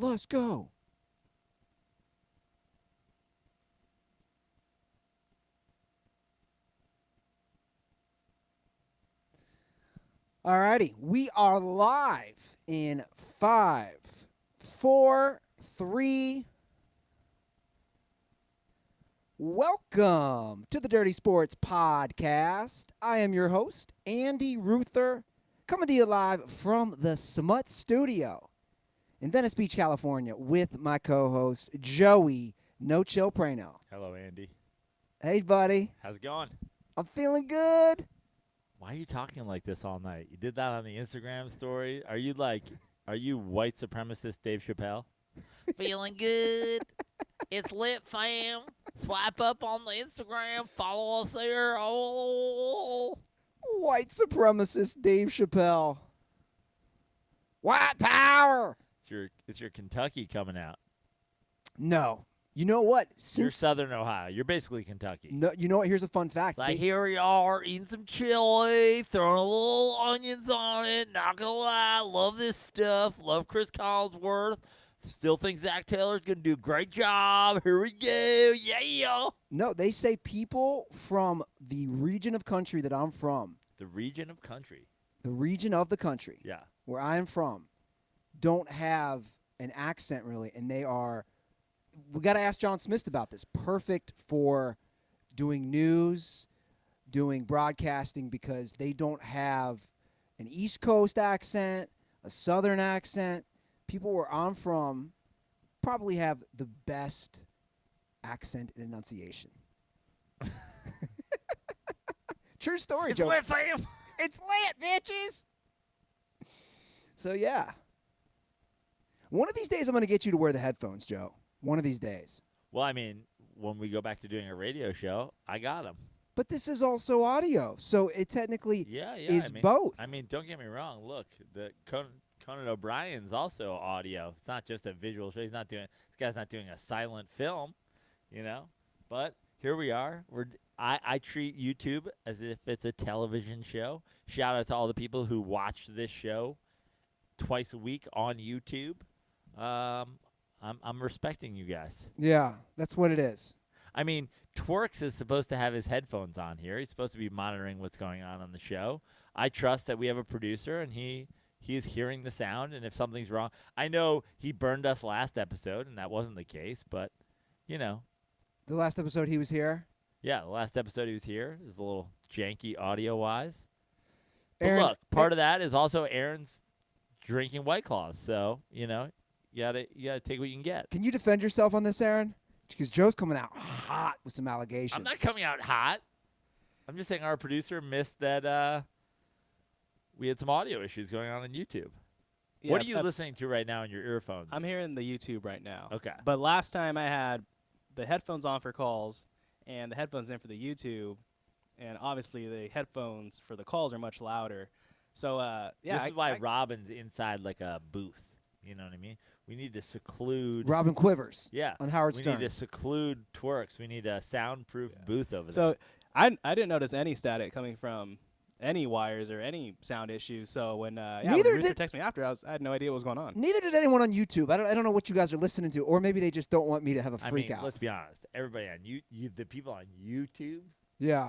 Let's go. Alrighty, we are live in 5, 4, 3. Welcome to the Dirty Sports Podcast. I am your host, Andy Ruther, coming to you live from the Smut Studio in Venice Beach, California, with my co-host, Joey No Chill Prano. Hello, Andy. Hey, buddy. How's it going? I'm feeling good. Why are you talking like this all night? You did that on the Instagram story. Are you white supremacist Dave Chappelle? Feeling good. It's lit, fam. Swipe up on the Instagram. Follow us there. Oh. White supremacist Dave Chappelle. White power. It's your Kentucky coming out. No. You know what? You're Southern Ohio. You're basically Kentucky. No, you know what? Here's a fun fact. Like, here we are eating some chili, throwing a little onions on it. Not gonna lie, love this stuff. Love Chris Collinsworth. Still think Zach Taylor's gonna do a great job. Here we go, yeah. No, they say people from the region of country that I'm from. The region of country. The region of the country. Yeah. Where I am from, don't have an accent really, and they are. We got to ask John Smith about this. Perfect for doing news, doing broadcasting, because they don't have an East Coast accent, a Southern accent. People where I'm from probably have the best accent and enunciation. True story, It's Joe. lit, fam. It's lit, bitches. So, yeah. One of these days I'm going to get you to wear the headphones, Joe. One of these days. Well, I mean, when we go back to doing a radio show, I got them. But this is also audio, so it technically is both. I mean, don't get me wrong. Look, the Conan O'Brien's also audio. It's not just a visual show. This guy's not doing a silent film, you know. But here we are. I treat YouTube as if it's a television show. Shout out to all the people who watch this show twice a week on YouTube. I'm respecting you guys. Yeah, that's what it is. I mean, Twerks is supposed to have his headphones on here. He's supposed to be monitoring what's going on the show. I trust that we have a producer, and he is hearing the sound, and if something's wrong. I know he burned us last episode, and that wasn't the case, but, you know. The last episode he was here? Yeah, the last episode he was here. It was a little janky audio-wise. Aaron, but look, part of that is also Aaron's drinking White Claws, so, you know. You gotta take what you can get. Can you defend yourself on this, Aaron? Because Joe's coming out hot with some allegations. I'm not coming out hot. I'm just saying our producer missed that we had some audio issues going on YouTube. Yeah, what are you listening to right now in your earphones? I'm hearing the YouTube right now. Okay. But last time I had the headphones on for calls and the headphones in for the YouTube, and obviously the headphones for the calls are much louder. So, yeah. This is why Robin's inside like a booth. You know what I mean? We need to seclude Robin Quivers. Yeah. On Howard Stern. We need to seclude Twerks. We need a soundproof booth over there. So I didn't notice any static coming from any wires or any sound issues. So when Rooster texted me after, I had no idea what was going on. Neither did anyone on YouTube. I don't know what you guys are listening to, or maybe they just don't want me to have a freak out. Let's be honest. Everybody on the people on YouTube. Yeah.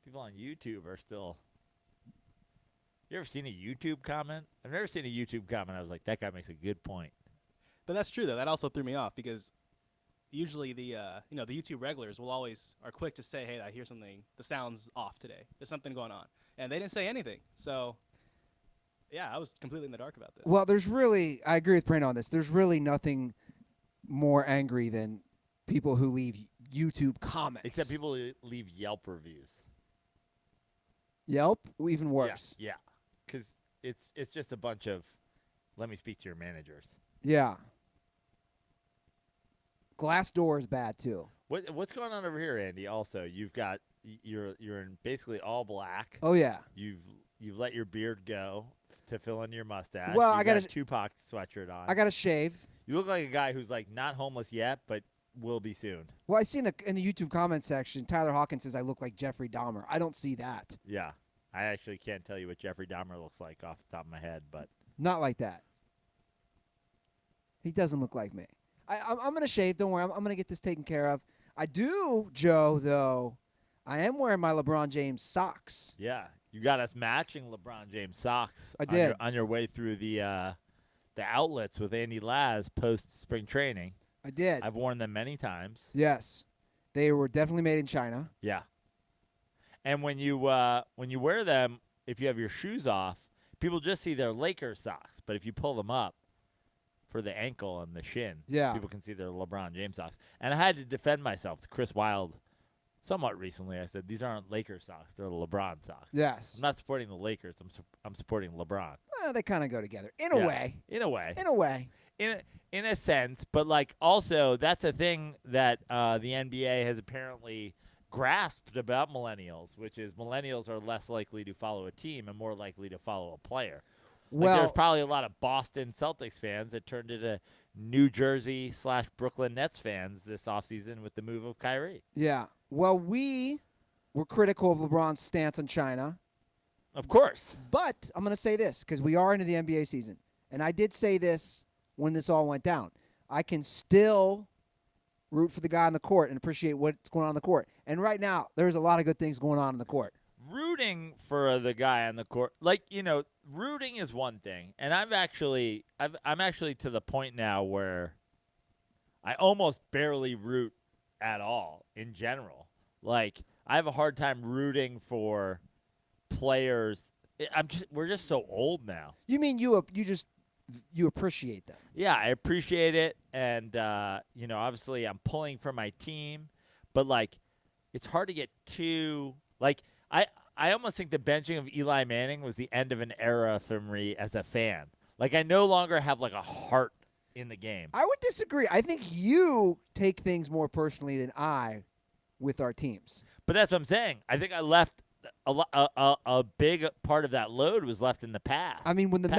People on YouTube are still. You ever seen a YouTube comment? I've never seen a YouTube comment. I was like, that guy makes a good point. But that's true though. That also threw me off because usually the the YouTube regulars are quick to say, hey, I hear something. The sound's off today. There's something going on, and they didn't say anything. So yeah, I was completely in the dark about this. Well, I agree with Brandon on this. There's really nothing more angry than people who leave YouTube comments. Except people who leave Yelp reviews. Yelp? Even worse. Yeah. Because it's just a bunch of, let me speak to your managers. Yeah. Glassdoor is bad too. What's going on over here, Andy? Also, you've got you're in basically all black. Oh yeah. You've let your beard go to fill in your mustache. Well, I got a Tupac sweatshirt on. I got to shave. You look like a guy who's like not homeless yet, but will be soon. Well, I see in the YouTube comment section, Tyler Hawkins says I look like Jeffrey Dahmer. I don't see that. Yeah. I actually can't tell you what Jeffrey Dahmer looks like off the top of my head, but not like that. He doesn't look like me. I'm going to shave. Don't worry. I'm going to get this taken care of. I do, Joe, though. I am wearing my LeBron James socks. Yeah, you got us matching LeBron James socks. I did. On your way through the outlets with Andy Laz post spring training. I did. I've worn them many times. Yes. They were definitely made in China. Yeah. And when you wear them, if you have your shoes off, people just see their Lakers socks. But if you pull them up for the ankle and the shin, people can see their LeBron James socks. And I had to defend myself to Chris Wilde somewhat recently. I said, these aren't Lakers socks. They're LeBron socks. Yes. I'm not supporting the Lakers. I'm supporting LeBron. They kind of go together in a way. In a way. In a way. In a sense, but like also that's a thing that the NBA has apparently grasped about millennials, which is millennials are less likely to follow a team and more likely to follow a player. Well, there's probably a lot of Boston Celtics fans that turned into New Jersey / Brooklyn Nets fans this offseason with the move of Kyrie. Yeah. Well, we were critical of LeBron's stance on China. Of course. But I'm going to say this because we are into the NBA season. And I did say this when this all went down. I can still root for the guy on the court and appreciate what's going on the court. And right now, there's a lot of good things going on the court. Rooting for the guy on the court, rooting is one thing, and I'm actually to the point now where I almost barely root at all in general. Like I have a hard time rooting for players. We're just so old now. You mean you appreciate them? Yeah, I appreciate it, and obviously I'm pulling for my team, but like it's hard to get too like. I almost think the benching of Eli Manning was the end of an era for me as a fan. Like, I no longer have, like, a heart in the game. I would disagree. I think you take things more personally than I with our teams. But that's what I'm saying. I think I left a big part of that load was left in the past. I mean, when the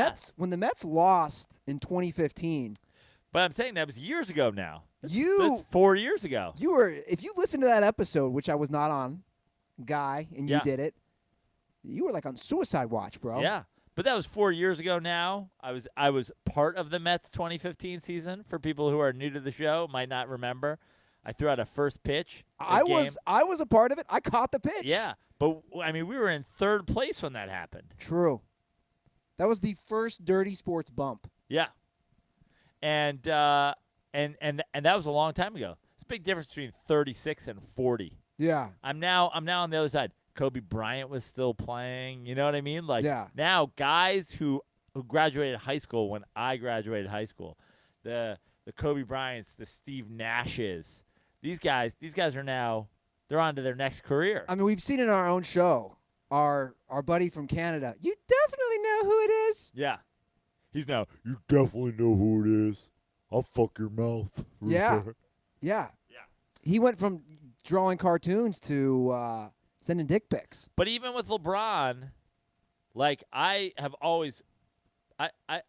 Mets lost in 2015. But I'm saying that was years ago now. That's 4 years ago. If you listen to that episode, which I was not on, Guy, and you did it, you were like on suicide watch, bro. Yeah, but that was 4 years ago now. I was part of the Mets 2015 season. For people who are new to the show, might not remember, I threw out a first pitch. I was a part of it. I caught the pitch. Yeah, but I mean, we were in third place when that happened. True. That was the first Dirty Sports bump. Yeah, and that was a long time ago. It's a big difference between 36 and 40. Yeah. I'm now on the other side. Kobe Bryant was still playing. You know what I mean? Like now, guys who graduated high school when I graduated high school, the Kobe Bryants, the Steve Nashes, these guys are now they're on to their next career. I mean, we've seen in our own show our buddy from Canada. You definitely know who it is. Yeah, he's now. You definitely know who it is. I'll fuck your mouth. Yeah. He went from drawing cartoons to sending dick pics. But even with LeBron, like I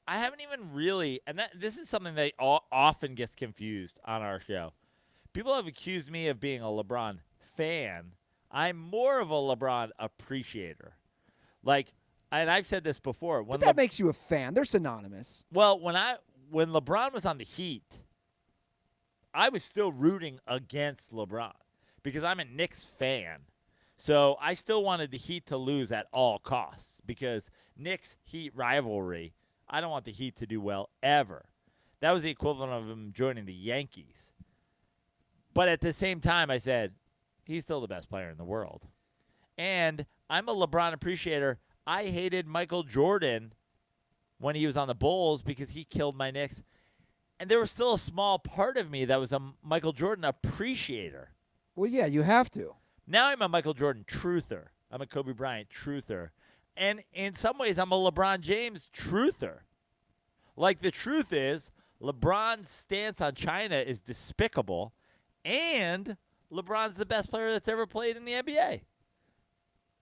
haven't even really, and this is something that often gets confused on our show. People have accused me of being a LeBron fan. I'm more of a LeBron appreciator. Like, and I've said this before. But that makes you a fan. They're synonymous. Well, when LeBron was on the Heat, I was still rooting against LeBron because I'm a Knicks fan. So I still wanted the Heat to lose at all costs because Knicks-Heat rivalry, I don't want the Heat to do well ever. That was the equivalent of him joining the Yankees. But at the same time, I said, he's still the best player in the world. And I'm a LeBron appreciator. I hated Michael Jordan when he was on the Bulls because he killed my Knicks. And there was still a small part of me that was a Michael Jordan appreciator. Well, yeah, you have to. Now I'm a Michael Jordan truther. I'm a Kobe Bryant truther. And in some ways, I'm a LeBron James truther. Like, the truth is, LeBron's stance on China is despicable, and LeBron's the best player that's ever played in the NBA.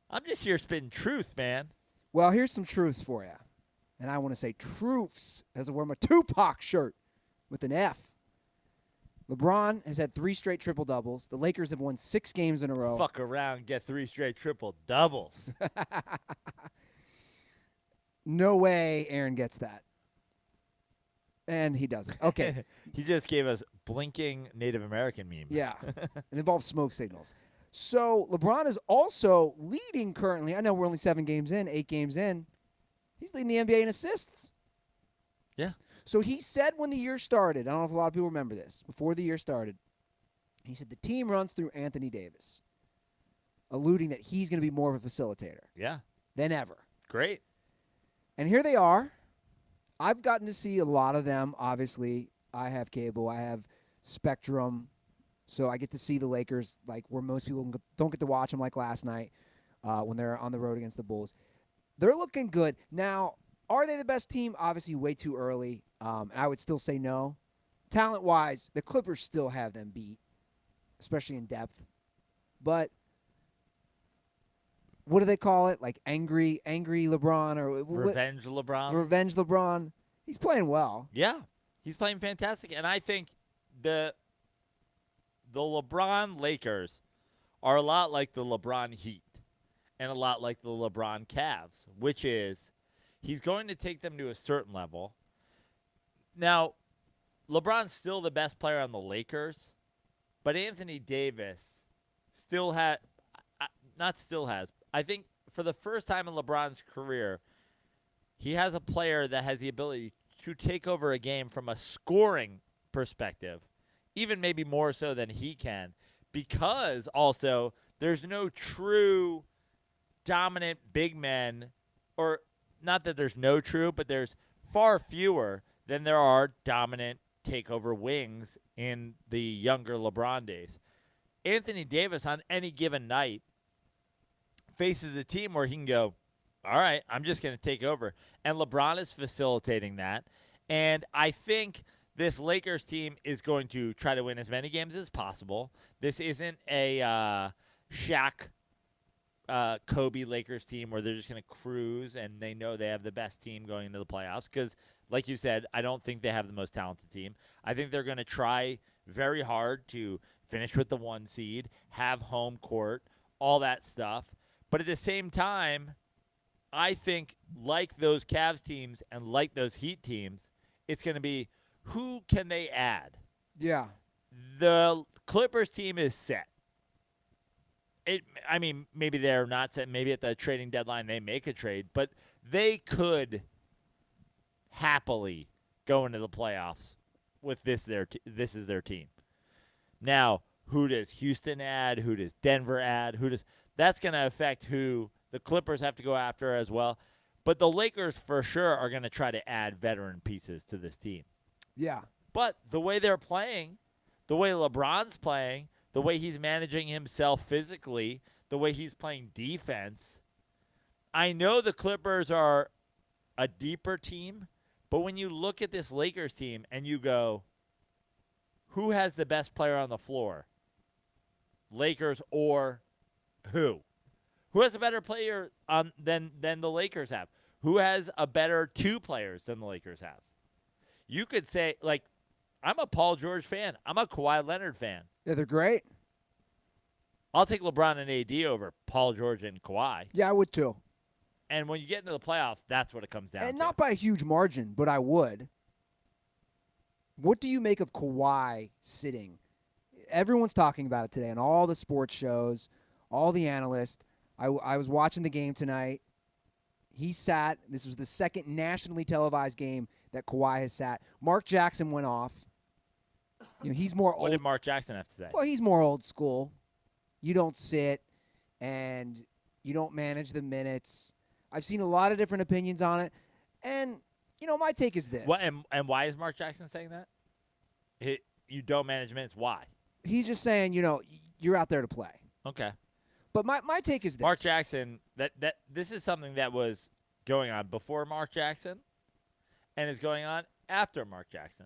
I'm just here spitting truth, man. Well, here's some truths for you. And I want to say truths as I wear my Tupac shirt with an F. LeBron has had 3 straight triple-doubles. The Lakers have won 6 games in a row. Fuck around, get 3 straight triple-doubles. No way Aaron gets that. And he doesn't. Okay. He just gave us blinking Native American meme. Yeah. It involves smoke signals. So LeBron is also leading currently. I know we're only 8 games in. He's leading the NBA in assists. Yeah. So he said when the year started, I don't know if a lot of people remember this, before the year started, he said the team runs through Anthony Davis, alluding that he's going to be more of a facilitator Yeah. than ever. Great. And here they are. I've gotten to see a lot of them. Obviously, I have cable. I have Spectrum. So I get to see the Lakers like where most people don't get to watch them like last night when they're on the road against the Bulls. They're looking good. Now, are they the best team? Obviously, way too early. And I would still say no. Talent-wise, the Clippers still have them beat, especially in depth. But what do they call it? Like angry LeBron or Revenge LeBron. Revenge LeBron. He's playing well. Yeah. He's playing fantastic. And I think the LeBron Lakers are a lot like the LeBron Heat and a lot like the LeBron Cavs, which is he's going to take them to a certain level. Now, LeBron's still the best player on the Lakers, but Anthony Davis I think for the first time in LeBron's career, he has a player that has the ability to take over a game from a scoring perspective, even maybe more so than he can, because also there's no true dominant big men, or not that there's no true, but there's far fewer than there are dominant takeover wings in the younger LeBron days. Anthony Davis on any given night faces a team where he can go, all right, I'm just going to take over. And LeBron is facilitating that. And I think this Lakers team is going to try to win as many games as possible. This isn't a Shaq, Kobe Lakers team where they're just going to cruise and they know they have the best team going into the playoffs. Because, like you said, I don't think they have the most talented team. I think they're going to try very hard to finish with the 1 seed, have home court, all that stuff. But at the same time, I think like those Cavs teams and like those Heat teams, it's going to be who can they add? Yeah. The Clippers team is set. Maybe they're not set. Maybe at the trading deadline they make a trade, but they could happily go into the playoffs with this is their team. Now, who does Houston add? Who does Denver add? That's going to affect who the Clippers have to go after as well. But the Lakers for sure are going to try to add veteran pieces to this team. Yeah. But the way they're playing, the way LeBron's playing, the way he's managing himself physically, the way he's playing defense, I know the Clippers are a deeper team, but when you look at this Lakers team and you go, who has the best player on the floor? Lakers or who? Who has a better player than the Lakers have? Who has a better 2 players than the Lakers have? You could say, like, I'm a Paul George fan. I'm a Kawhi Leonard fan. Yeah, they're great. I'll take LeBron and AD over Paul George and Kawhi. Yeah, I would too. And when you get into the playoffs, that's what it comes down to. And not by a huge margin, but I would. What do you make of Kawhi sitting? Everyone's talking about it today on all the sports shows, all the analysts. I was watching the game tonight. He sat. This was the second nationally televised game that Kawhi has sat. Mark Jackson went off. He's more old. What did Mark Jackson have to say? Well, he's more old school. You don't sit, and you don't manage the minutes. I've seen a lot of different opinions on it. And, my take is this. What, and why is Mark Jackson saying that? You don't manage minutes. Why? He's just saying, you're out there to play. Okay. But my take is this. Mark Jackson, this is something that was going on before Mark Jackson and is going on after Mark Jackson.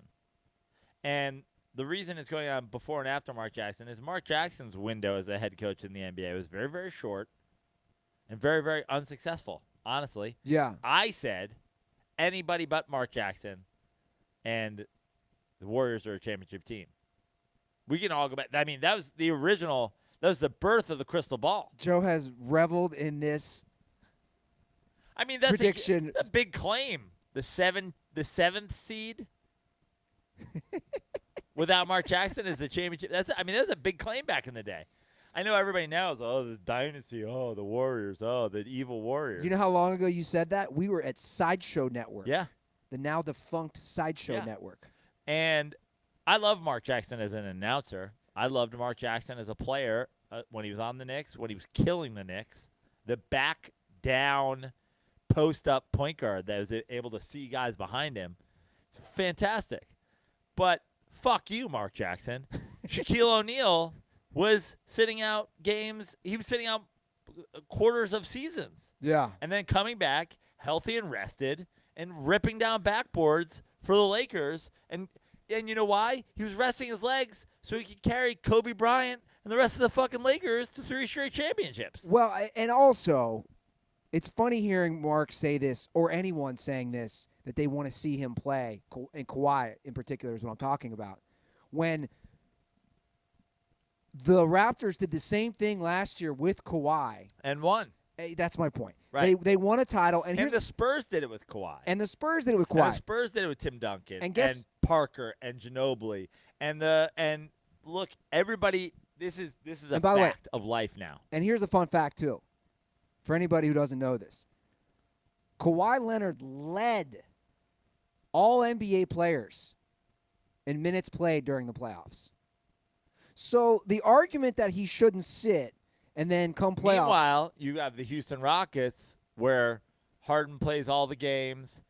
And the reason it's going on before and after Mark Jackson is Mark Jackson's window as a head coach in the NBA was very, very short and very, very unsuccessful, honestly. Yeah. I said anybody but Mark Jackson and the Warriors are a championship team. We can all go back. That was the original. That was the birth of the crystal ball. Joe has reveled in this that's prediction. a big claim. The seventh seed without Mark Jackson as the championship. That was a big claim back in the day. I know everybody knows, the dynasty, the Warriors, the evil Warriors. You know how long ago you said that? We were at Sideshow Network. Yeah. The now defunct Sideshow Network. And I love Mark Jackson as an announcer. I loved Mark Jackson as a player when he was on the Knicks, when he was killing the Knicks. The back down, post up point guard that was able to see guys behind him. It's fantastic. But fuck you, Mark Jackson. Shaquille O'Neal was sitting out games. He was sitting out quarters of seasons. Yeah. And then coming back healthy and rested and ripping down backboards for the Lakers. And you know why? He was resting his legs so he could carry Kobe Bryant and the rest of the fucking Lakers to 3 straight championships. Well, and also, it's funny hearing Mark say this, or anyone saying this, that they want to see him play, and Kawhi in particular is what I'm talking about. When the Raptors did the same thing last year with Kawhi. And won. That's my point. Right. They won a title. And the Spurs did it with Kawhi. And the Spurs did it with Kawhi. And the Spurs did it with Tim Duncan. And Parker and Ginobili. And look, everybody, this is a fact of life now. And here's a fun fact, too, for anybody who doesn't know this. Kawhi Leonard led all NBA players in minutes played during the playoffs. So the argument that he shouldn't sit and then come playoffs. Meanwhile, you have the Houston Rockets where Harden plays all the games.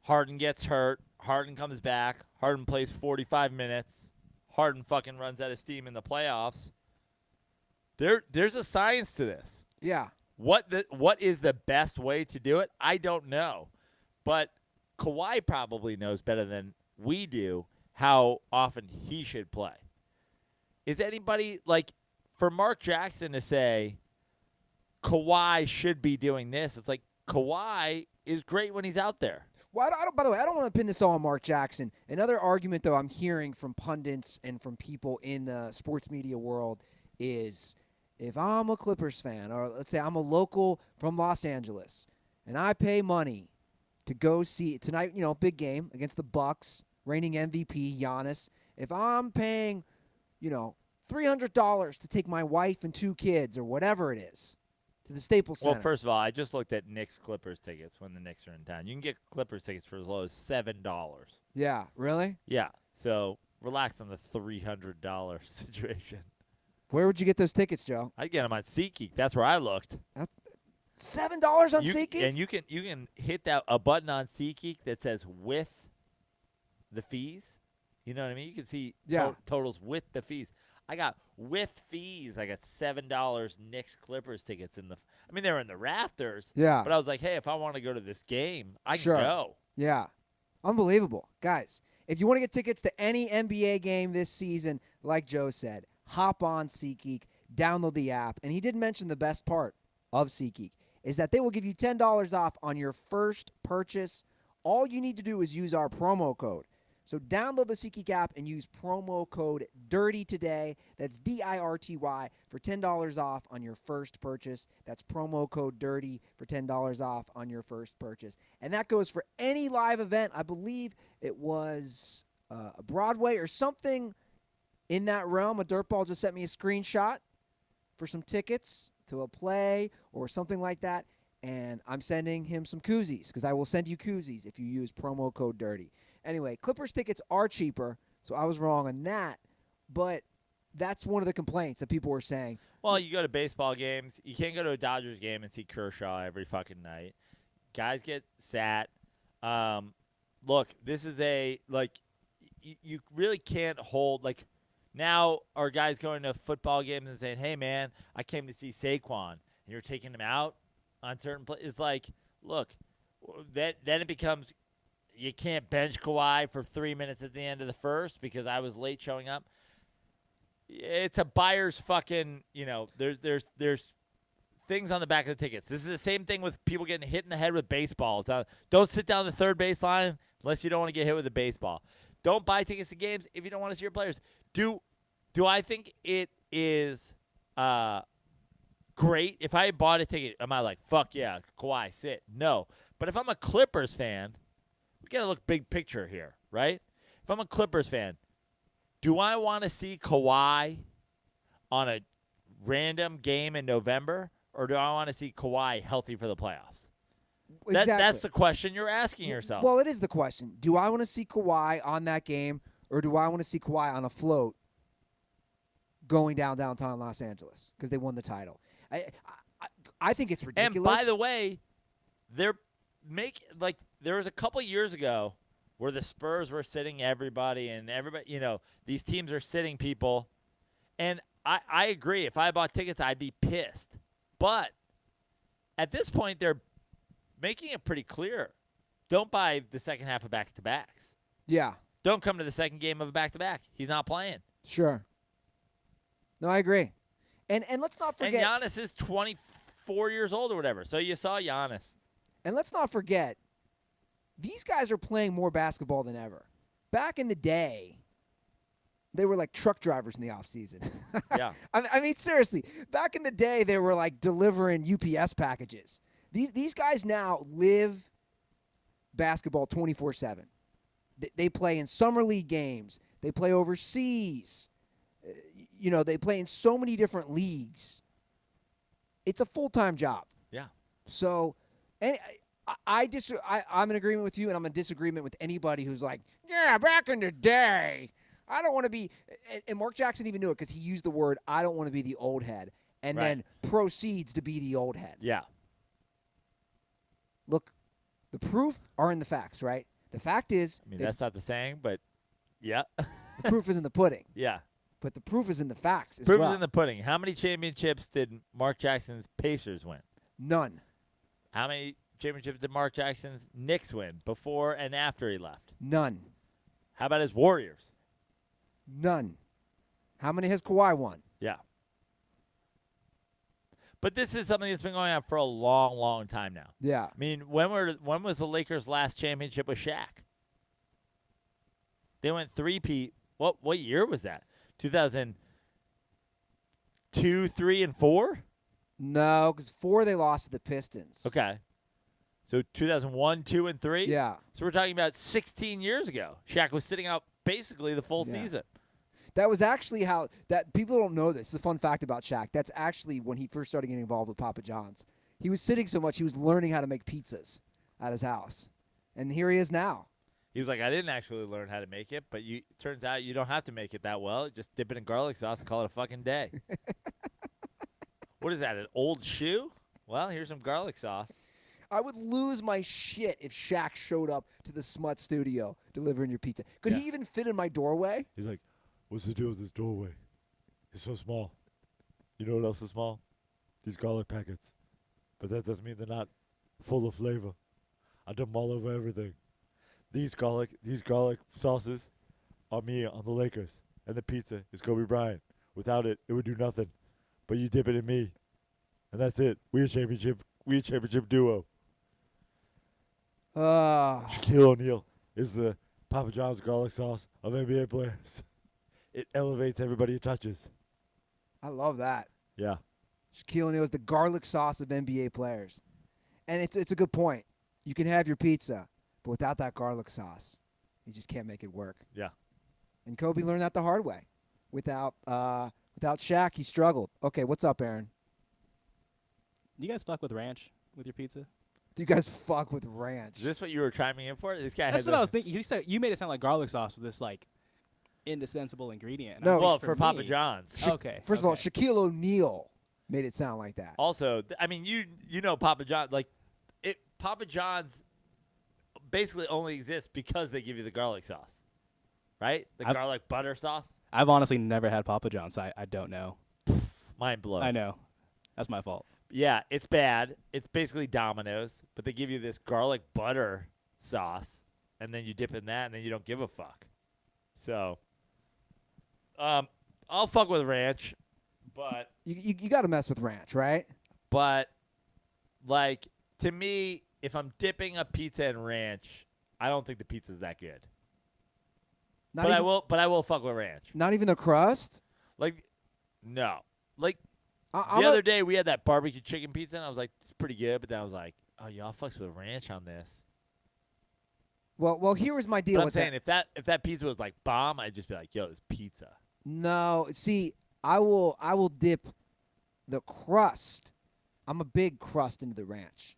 Harden gets hurt. Harden comes back. Harden plays 45 minutes. Harden fucking runs out of steam in the playoffs. There's a science to this. Yeah. What is the best way to do it? I don't know. But Kawhi probably knows better than we do how often he should play. Is anybody, for Mark Jackson to say Kawhi should be doing this, it's like Kawhi is great when he's out there. Well, by the way, I don't want to pin this all on Mark Jackson. Another argument, though, I'm hearing from pundits and from people in the sports media world is if I'm a Clippers fan, or let's say I'm a local from Los Angeles, and I pay money to go see tonight, big game against the Bucks, reigning MVP Giannis. If I'm paying, $300 to take my wife and 2 kids or whatever it is to the Staples Center. Well, first of all, I just looked at Knicks Clippers tickets when the Knicks are in town. You can get Clippers tickets for as low as $7. Yeah, really? Yeah. So relax on the $300 situation. Where would you get those tickets, Joe? I get them on SeatGeek. That's where I looked. $7 on SeatGeek? And you can hit a button on SeatGeek that says with the fees. You know what I mean? You can see totals with the fees. I got with fees. I got $7 Knicks Clippers tickets they're in the rafters. Yeah. But I was like, hey, if I want to go to this game, I can go. Yeah. Unbelievable. Guys, if you want to get tickets to any NBA game this season, like Joe said, hop on SeatGeek, download the app. And he did mention the best part of SeatGeek is that they will give you $10 off on your first purchase. All you need to do is use our promo code. So download the SeatGeek app and use promo code DIRTY today. That's DIRTY for $10 off on your first purchase. That's promo code DIRTY for $10 off on your first purchase. And that goes for any live event. I believe it was Broadway or something in that realm. A DirtBall just sent me a screenshot for some tickets to a play or something like that. And I'm sending him some koozies because I will send you koozies if you use promo code DIRTY. Anyway, Clippers tickets are cheaper, so I was wrong on that. But that's one of the complaints that people were saying. Well, you go to baseball games. You can't go to a Dodgers game and see Kershaw every fucking night. Guys get sat. Look, this is you really can't hold, now are guys going to football games and saying, hey, man, I came to see Saquon, and you're taking him out on certain plays. It's like, look, then it becomes – you can't bench Kawhi for 3 minutes at the end of the first because I was late showing up. It's a buyer's fucking, there's things on the back of the tickets. This is the same thing with people getting hit in the head with baseballs. Don't sit down the third baseline unless you don't want to get hit with a baseball. Don't buy tickets to games if you don't want to see your players. Do I think it is great? If I bought a ticket, am I like, fuck yeah, Kawhi, sit? No. But if I'm a Clippers fan, we got to look big picture here, right? if I'm a Clippers fan, do I want to see Kawhi on a random game in November, or do I want to see Kawhi healthy for the playoffs? Exactly. That's the question you're asking yourself. Well, it is the question. Do I want to see Kawhi on that game, or do I want to see Kawhi on a float going downtown Los Angeles because they won the title? I think it's ridiculous. And by the way, there was a couple years ago where the Spurs were sitting everybody, and everybody, these teams are sitting people. And I agree. If I bought tickets, I'd be pissed. But at this point, they're making it pretty clear. Don't buy the second half of back-to-backs. Yeah. Don't come to the second game of a back-to-back. He's not playing. Sure. No, I agree. And let's not forget. And Giannis is 24 years old or whatever. So you saw Giannis. And let's not forget, these guys are playing more basketball than ever. Back in the day, they were like truck drivers in the offseason. Yeah. I mean, seriously, back in the day, they were like delivering UPS packages. These guys now live basketball 24/7. They play in summer league games. They play overseas. They play in so many different leagues. It's a full-time job. Yeah. So, and I'm in agreement with you, and I'm in disagreement with anybody who's like, yeah, back in the day, I don't want to be. And Mark Jackson even knew it because he used the word, I don't want to be the old head, and then proceeds to be the old head. Yeah. Look, the proof are in the facts, right? The fact is, I mean, that's not the saying, but yeah. the proof is in the pudding. Yeah. But the proof is in the facts as Proof well. is in the pudding. How many championships did Mark Jackson's Pacers win? None. How many championships did Mark Jackson's Knicks win before and after he left? None. How about his Warriors? None. How many has Kawhi won? Yeah. But this is something that's been going on for a long, long time now. Yeah. I mean, when was the Lakers' last championship with Shaq? They went three-peat. What year was that? 2002, 3, and 4? No, because 4 they lost to the Pistons. Okay. So 2001, 2, and 3? Yeah. So we're talking about 16 years ago. Shaq was sitting out basically the full season. That was actually how that people don't know this. It's a fun fact about Shaq. That's actually when he first started getting involved with Papa John's. He was sitting so much he was learning how to make pizzas at his house. And here he is now. He was like, I didn't actually learn how to make it, but turns out you don't have to make it that well. Just dip it in garlic sauce and call it a fucking day. What is that, an old shoe? Well, here's some garlic sauce. I would lose my shit if Shaq showed up to the Smut studio delivering your pizza. Could he even fit in my doorway? He's like, what's the deal with this doorway? It's so small. You know what else is small? These garlic packets. But that doesn't mean they're not full of flavor. I dump them all over everything. These garlic sauces are me on the Lakers. And the pizza is Kobe Bryant. Without it, it would do nothing. But you dip it in me. And that's it. We're a championship duo. Shaquille O'Neal is the Papa John's garlic sauce of NBA players. It elevates everybody it touches. I love that. Yeah. Shaquille O'Neal is the garlic sauce of NBA players. And it's a good point. You can have your pizza, but without that garlic sauce, you just can't make it work. Yeah. And Kobe learned that the hard way. Without Shaq, he struggled. Okay, what's up, Aaron? Do you guys fuck with ranch with your pizza? Do you guys fuck with ranch? Is this what you were chiming in for? This guy That's what I was thinking. You made it sound like garlic sauce was this like indispensable ingredient. And No. I Well, think for Papa me- John's. Okay. First of all, Shaquille O'Neal made it sound like that. Also, I mean, you know Papa John, Papa John's basically only exists because they give you the garlic sauce, right? The garlic butter sauce. I've honestly never had Papa John's, so I don't know. Mind blown. I know. That's my fault. Yeah, it's bad. It's basically Domino's, but they give you this garlic butter sauce, and then you dip in that, and then you don't give a fuck. So, I'll fuck with ranch, but You got to mess with ranch, right? like to me, if I'm dipping a pizza in ranch, I don't think the pizza's that good. Not But even, I will fuck with ranch. Not even the crust. No. Like I'm the other day we had that barbecue chicken pizza, and I was like, it's pretty good. But then I was like, oh, y'all fucks with ranch on this. Well, here was my deal But I'm with saying that. if that pizza was like bomb, I'd just be like, yo, it's pizza. No, see, I will dip the crust. I'm a big crust into the ranch.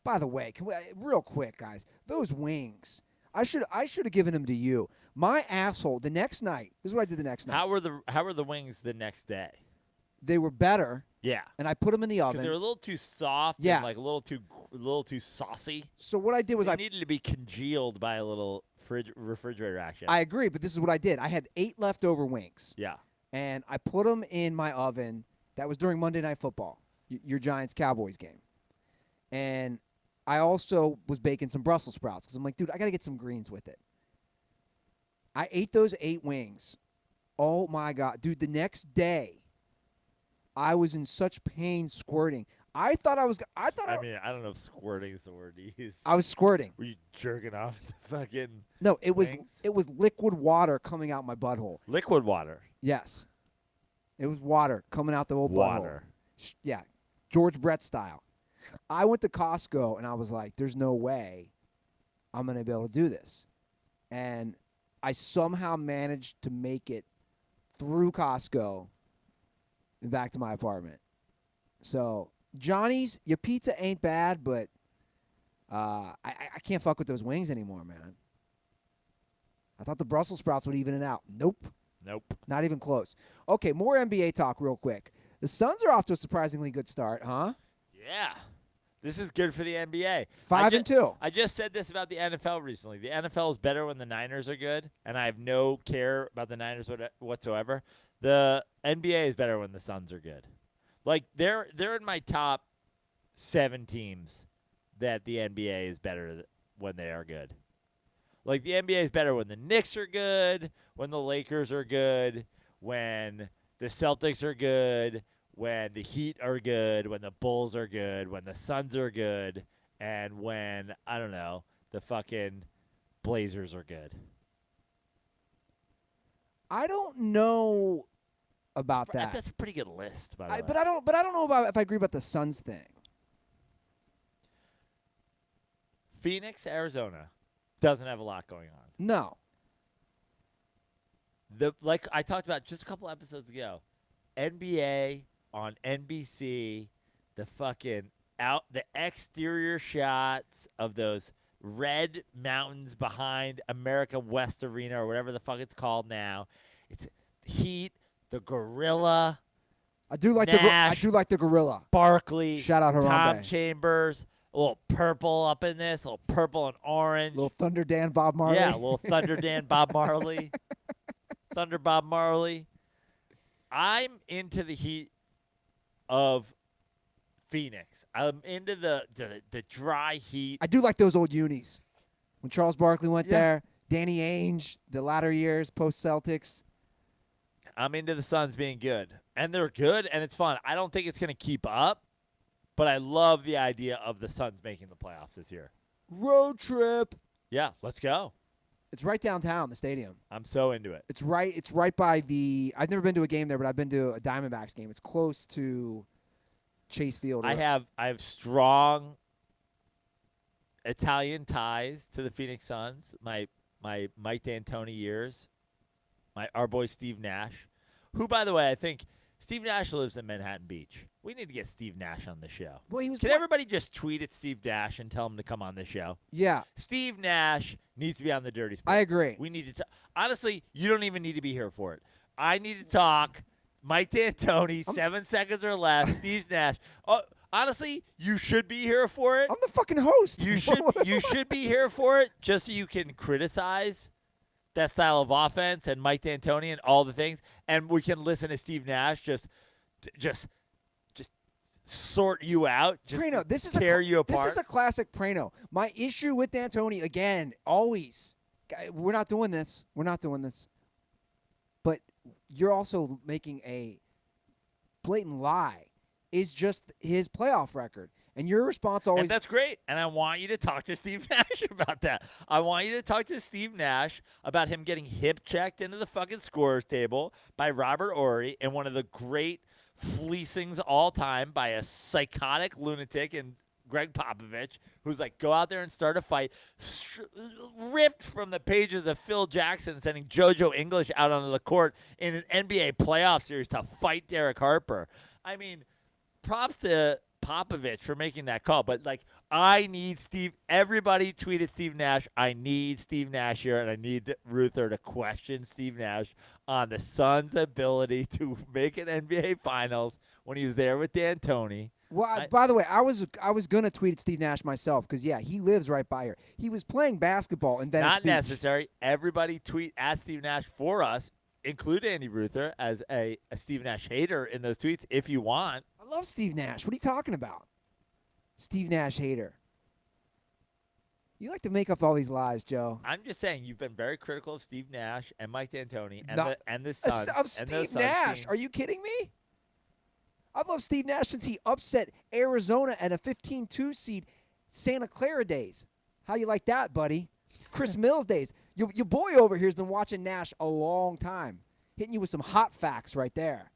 By the way, real quick, guys, those wings. I should have given them to you. My asshole. The next night. This is what I did the next night. How were the wings the next day? They were better, Yeah. and I put them in the Because oven. they're a little too soft Yeah. and like a little too saucy. So what I did was They needed to be congealed by a little refrigerator action. I agree, but this is what I did. I had 8 leftover wings, yeah. and I put them in my oven. That was during Monday Night Football, your Giants-Cowboys game. And I also was baking some Brussels sprouts because I'm like, dude, I got to get some greens with it. I ate those 8 wings. Oh, my God. Dude, the next day, I was in such pain squirting. I mean, I don't know if squirting is the word to use. I was squirting. Were you jerking off the fucking No, it was wings? liquid water coming out my butthole. Liquid water. Yes. It was water coming out the old Water. butthole. Yeah. George Brett style. I went to Costco, and I was like, there's no way I'm going to be able to do this. And I somehow managed to make it through Costco and back to my apartment. So, Johnny's, your pizza ain't bad, but I can't fuck with those wings anymore, man. I thought the Brussels sprouts would even it out. Nope. Not even close. Okay, more NBA talk real quick. The Suns are off to a surprisingly good start, huh? Yeah. This is good for the NBA. 5-2. I just said this about the NFL recently. The NFL is better when the Niners are good, and I have no care about the Niners whatsoever. The NBA is better when the Suns are good. Like they're in my top 7 teams that the NBA is better when they are good. Like the NBA is better when the Knicks are good, when the Lakers are good, when the Celtics are good, when the Heat are good, when the Bulls are good, when the Suns are good, and when, I don't know, the fucking Blazers are good. I don't know about that. That's a pretty good list, by the way. But I don't know about if I agree about the Suns thing. Phoenix, Arizona doesn't have a lot going on. No. Like I talked about just a couple episodes ago, NBA on NBC, the exterior shots of those red mountains behind America West Arena or whatever the fuck it's called now. It's Heat, the Gorilla. I do like Nash, the gorilla. Barkley, Shout out Harambe. Tom Chambers, a little purple up in this, a little purple and orange. Little Thunder Dan Bob Marley. Yeah, a little Thunder Dan Bob Marley. Thunder Bob Marley. I'm into the heat of Phoenix. I'm into the dry heat. I do like those old unis. When Charles Barkley went there, Danny Ainge, the latter years, post-Celtics. I'm into the Suns being good. And they're good, and it's fun. I don't think it's going to keep up, but I love the idea of the Suns making the playoffs this year. Road trip. Yeah, let's go. It's right downtown, the stadium. I'm so into it. It's right by the – I've never been to a game there, but I've been to a Diamondbacks game. It's close to Chase Field. I have strong Italian ties to the Phoenix Suns. My Mike D'Antoni years. Our boy Steve Nash, who, by the way, I think Steve Nash lives in Manhattan Beach. We need to get Steve Nash on the show. Well, Can everybody just tweet at Steve Nash and tell him to come on the show? Yeah. Steve Nash needs to be on the Dirty Sports. I agree. We need to honestly, you don't even need to be here for it. I need to talk Mike D'Antoni, 7 seconds or less, Steve Nash. Oh, honestly, you should be here for it. I'm the fucking host. You should be here for it just so you can criticize that style of offense and Mike D'Antoni and all the things, and we can listen to Steve Nash just sort you out, just Prano, this is tear you apart. This is a classic Prano. My issue with D'Antoni, again, always, we're not doing this. We're not doing this. But you're also making a blatant lie. Is just his playoff record. And your response always... And that's great. And I want you to talk to Steve Nash about that. I want you to talk to Steve Nash about him getting hip-checked into the fucking scorer's table by Robert Horry in one of the great fleecings all time by a psychotic lunatic in Greg Popovich, who's like, go out there and start a fight, ripped from the pages of Phil Jackson sending JoJo English out onto the court in an NBA playoff series to fight Derek Harper. I mean, props to Popovich for making that call, but like, I need Steve. Everybody tweeted Steve Nash. I need Steve Nash here, and I need Ruther to question Steve Nash on the Suns' ability to make an NBA Finals when he was there with D'Antoni. Well, by the way, I was gonna tweet at Steve Nash myself because he lives right by here. He was playing basketball in Venice Not Beach. necessary. Everybody tweet at Steve Nash for us. Include Andy Ruther as a Steve Nash hater in those tweets if you want. I love Steve Nash. What are you talking about? Steve Nash hater. You like to make up all these lies, Joe. I'm just saying you've been very critical of Steve Nash and Mike D'Antoni and the Suns. Suns. Of Steve Nash. Team. Are you kidding me? I've loved Steve Nash since he upset Arizona at a 15-2 seed Santa Clara days. How you like that, buddy? Chris Mills days. Your boy over here has been watching Nash a long time. Hitting you with some hot facts right there.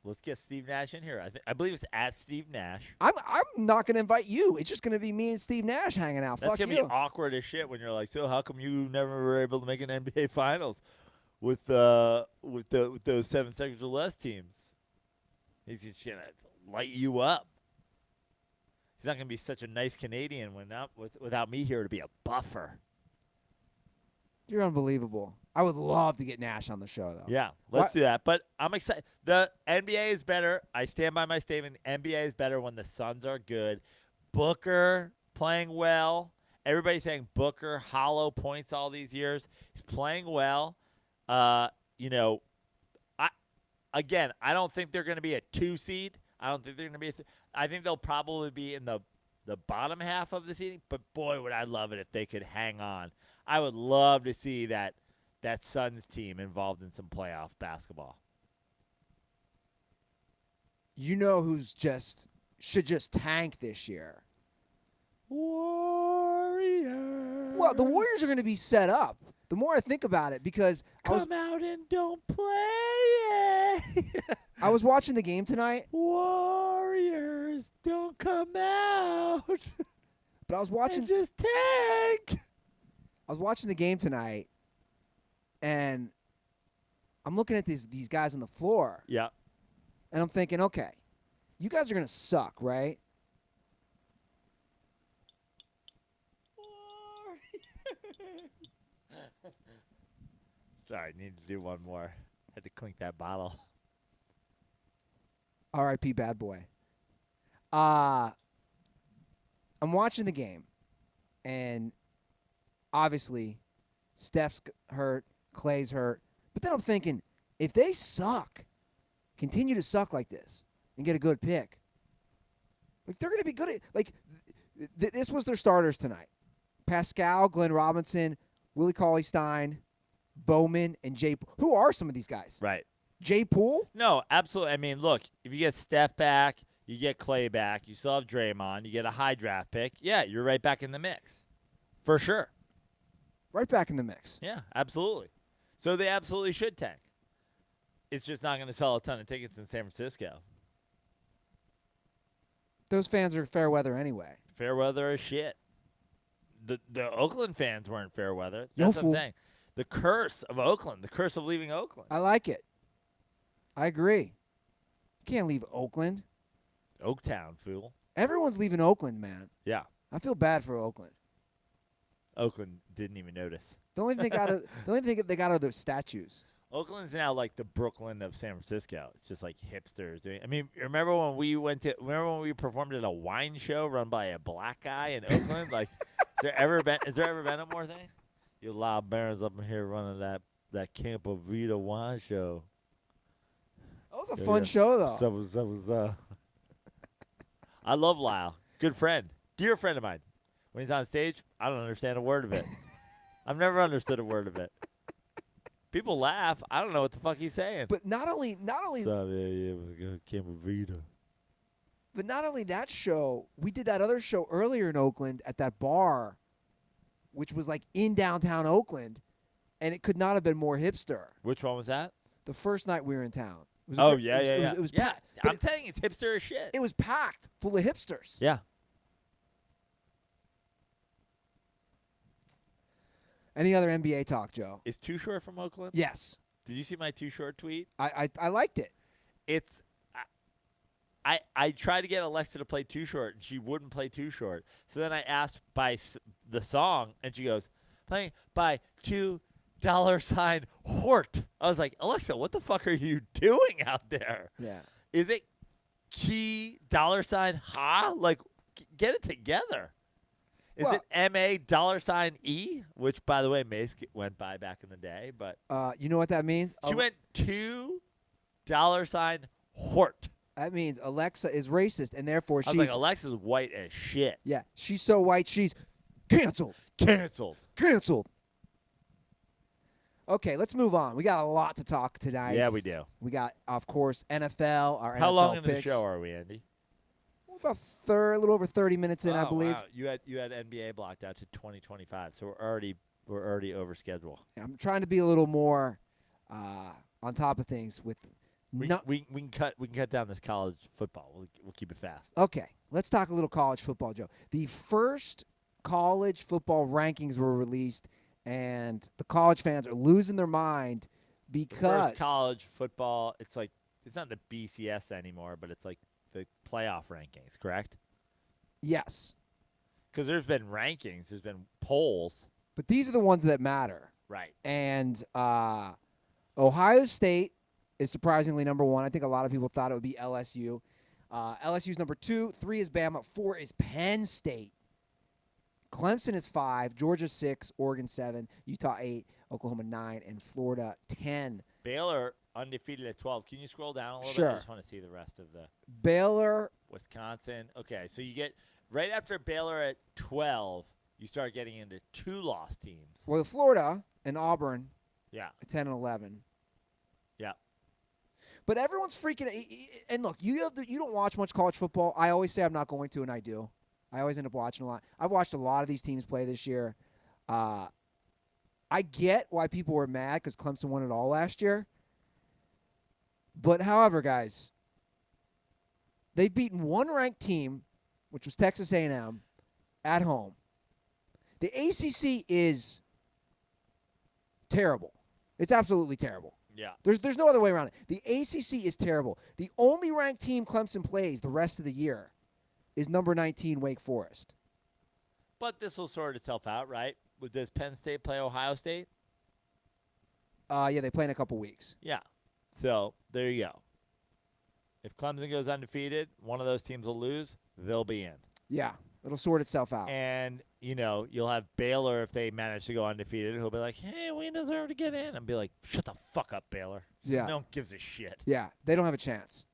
Let's get Steve Nash in here. I believe it's at Steve Nash. I'm not going to invite you. It's just going to be me and Steve Nash hanging out. That's Fuck gonna you. be awkward as shit when you're like, so how come you never were able to make an NBA Finals with those 7 seconds or less teams? He's just gonna light you up. He's not gonna be such a nice Canadian without me here to be a buffer. You're unbelievable. I would love to get Nash on the show, though. Yeah, let's do that. But I'm excited. The NBA is better. I stand by my statement. NBA is better when the Suns are good. Booker playing well. Everybody's saying Booker hollow points all these years. He's playing well. I don't think they're going to be a 2 seed. I don't think they're going to be I think they'll probably be in the bottom half of the seeding. But boy, would I love it if they could hang on. I would love to see that Suns team involved in some playoff basketball. You know who's should just tank this year? Warriors. Well, the Warriors are going to be set up. The more I think about it, because come out and don't play it. I was watching the game tonight. Warriors, don't come out. But I was watching. And just tank. I was watching the game tonight, and I'm looking at these guys on the floor. Yeah. And I'm thinking, okay, you guys are going to suck, right? Sorry, need to do one more. Had to clink that bottle. R.I.P. Bad Boy. I'm watching the game, and obviously Steph's hurt, Clay's hurt. But then I'm thinking, if they suck, continue to suck like this, and get a good pick, like they're going to be good at, like, this was their starters tonight. Pascal, Glenn Robinson, Willie Cauley-Stein, Bowman, and Jay. Who are some of these guys? Right. Jay Poole? No, absolutely. I mean, look, if you get Steph back, you get Clay back, you still have Draymond, you get a high draft pick, yeah, you're right back in the mix. For sure. Right back in the mix. Yeah, absolutely. So they absolutely should tank. It's just not going to sell a ton of tickets in San Francisco. Those fans are fair weather anyway. Fair weather is shit. The Oakland fans weren't fair weather. That's what I'm saying. The curse of Oakland, the curse of leaving Oakland. I like it. I agree. You can't leave Oakland. Oaktown, fool. Everyone's leaving Oakland, man. Yeah. I feel bad for Oakland. Oakland didn't even notice. The only thing they got are those statues. Oakland's now like the Brooklyn of San Francisco. It's just like hipsters doing. I mean, remember when we performed at a wine show run by a black guy in Oakland? Like, has there ever been a more thing? You loud barons up in here running that Campo Vita wine show. That was a fun show, though. What's up? I love Lyle. Good friend. Dear friend of mine. When he's on stage, I don't understand a word of it. I've never understood a word of it. People laugh. I don't know what the fuck he's saying. But not only it was a good Campo Vita. But not only that show, we did that other show earlier in Oakland at that bar, which was like in downtown Oakland, and it could not have been more hipster. Which one was that? The first night we were in town. Yeah. It was yeah, packed. I'm telling you, it's hipster as shit. It was packed full of hipsters. Yeah. Any other NBA talk, Joe? Is Too Short from Oakland? Yes. Did you see my Too Short tweet? I liked it. It's I tried to get Alexa to play Too Short, and she wouldn't play Too Short. So then I asked by the song, and she goes, playing by $2 Hort. I was like, Alexa, what the fuck are you doing out there? Yeah. Is it key $ha? Like, get it together. Is Well, it $MA$E? Which, by the way, Mace went by back in the day, but you know what that means? she went $2 Hort. That means Alexa is racist, and therefore I she's was like, Alexa's white as shit. yeah. She's so white, she's canceled. Canceled. Canceled. Okay, let's move on. We got a lot to talk tonight. Yeah, we do. We got, of course, NFL. Our How NFL long into the picks. show are we, Andy? We're about a little over 30 minutes in, I believe. Wow. You had NBA blocked out to 2025, so we're already over schedule. I'm trying to be a little more on top of things with. We can cut down this college football. We'll keep it fast. Okay, let's talk a little college football, Joe. The first college football rankings were released, and the college fans are losing their mind because The first college football, it's not the BCS anymore, but it's like the playoff rankings, correct? yes, Because there's been rankings, there's been polls. but these are the ones that matter. Right. And Ohio State is surprisingly number one. I think a lot of people thought it would be LSU. LSU's number 2, 3 is Bama, 4 is Penn State. Clemson is 5, Georgia 6, Oregon 7, Utah 8, Oklahoma 9, and Florida 10. Baylor undefeated at 12. Can you scroll down a little Sure. bit? I just want to see the rest of the Baylor, Wisconsin. Okay, so you get right after Baylor at 12, you start getting into 2-loss teams. well, Florida and Auburn Yeah. at 10 and 11. Yeah. But everyone's freaking. And look, you don't watch much college football. I always say I'm not going to, and I do. I always end up watching a lot. I've watched a lot of these teams play this year. I get why people were mad because Clemson won it all last year. But however, guys, they've beaten one ranked team, which was Texas A&M, at home. The ACC is terrible. It's absolutely terrible. Yeah. There's no other way around it. The ACC is terrible. The only ranked team Clemson plays the rest of the year is number 19 Wake Forest. But this will sort itself out, right? Does Penn State play Ohio State? Yeah, they play in a couple weeks. Yeah. So there you go. If Clemson goes undefeated, one of those teams will lose. They'll be in. Yeah, it'll sort itself out. And, you'll have Baylor if they manage to go undefeated. Who'll be like, hey, we deserve to get in. And be like, shut the fuck up, Baylor. Yeah. No one gives a shit. Yeah, they don't have a chance.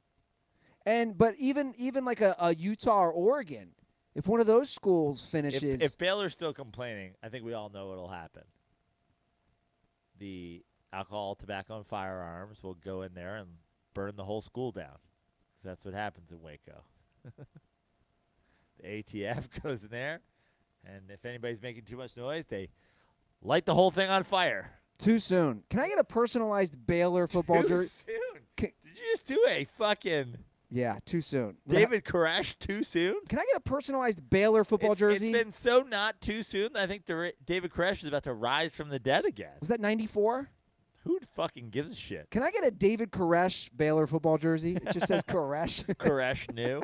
But even like a Utah or Oregon, if one of those schools finishes, If Baylor's still complaining, I think we all know what'll happen. The alcohol, tobacco, and firearms will go in there and burn the whole school down. 'Cause that's what happens in Waco. The ATF goes in there, and if anybody's making too much noise, they light the whole thing on fire. too soon. Can I get a personalized Baylor football Too jersey? soon. Can- Did you just do a fucking Yeah, too soon. David Koresh too soon? Can I get a personalized Baylor football jersey? It's been so not too soon. I think David Koresh is about to rise from the dead again. Was that 94? Who fucking gives a shit? Can I get a David Koresh Baylor football jersey? It just says Koresh. Koresh knew.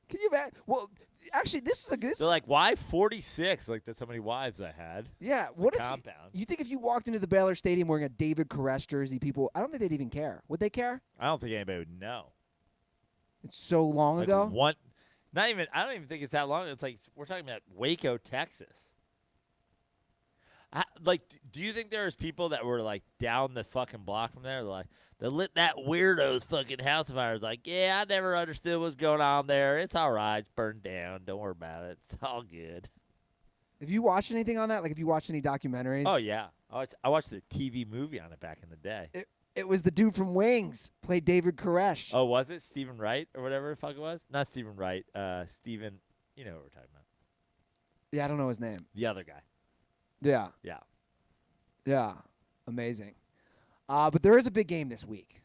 Can you imagine? Well, actually, this is a good. They're like, why 46? Like, that's how many wives I had. Yeah. What if Compound. you think if you walked into the Baylor Stadium wearing a David Koresh jersey, people? I don't think they'd even care. Would they care? I don't think anybody would know. It's so long Like ago. one, not even. I don't even think it's that long. It's like we're talking about Waco, Texas. Do you think there's people that were like down the fucking block from there? Like, they lit that weirdo's fucking house fire. It's like, yeah, I never understood what's going on there. It's all right. It's burned down. Don't worry about it. It's all good. Have you watched anything on that? Like, have you watched any documentaries? Oh yeah, I watched the TV movie on it back in the day. It was the dude from Wings played David Koresh. Oh, was it Stephen Wright or whatever the fuck it was? Not Stephen Wright. Stephen. You know what we're talking about. Yeah, I don't know his name. The other guy. Yeah. Yeah. Yeah. Amazing. But there is a big game this week.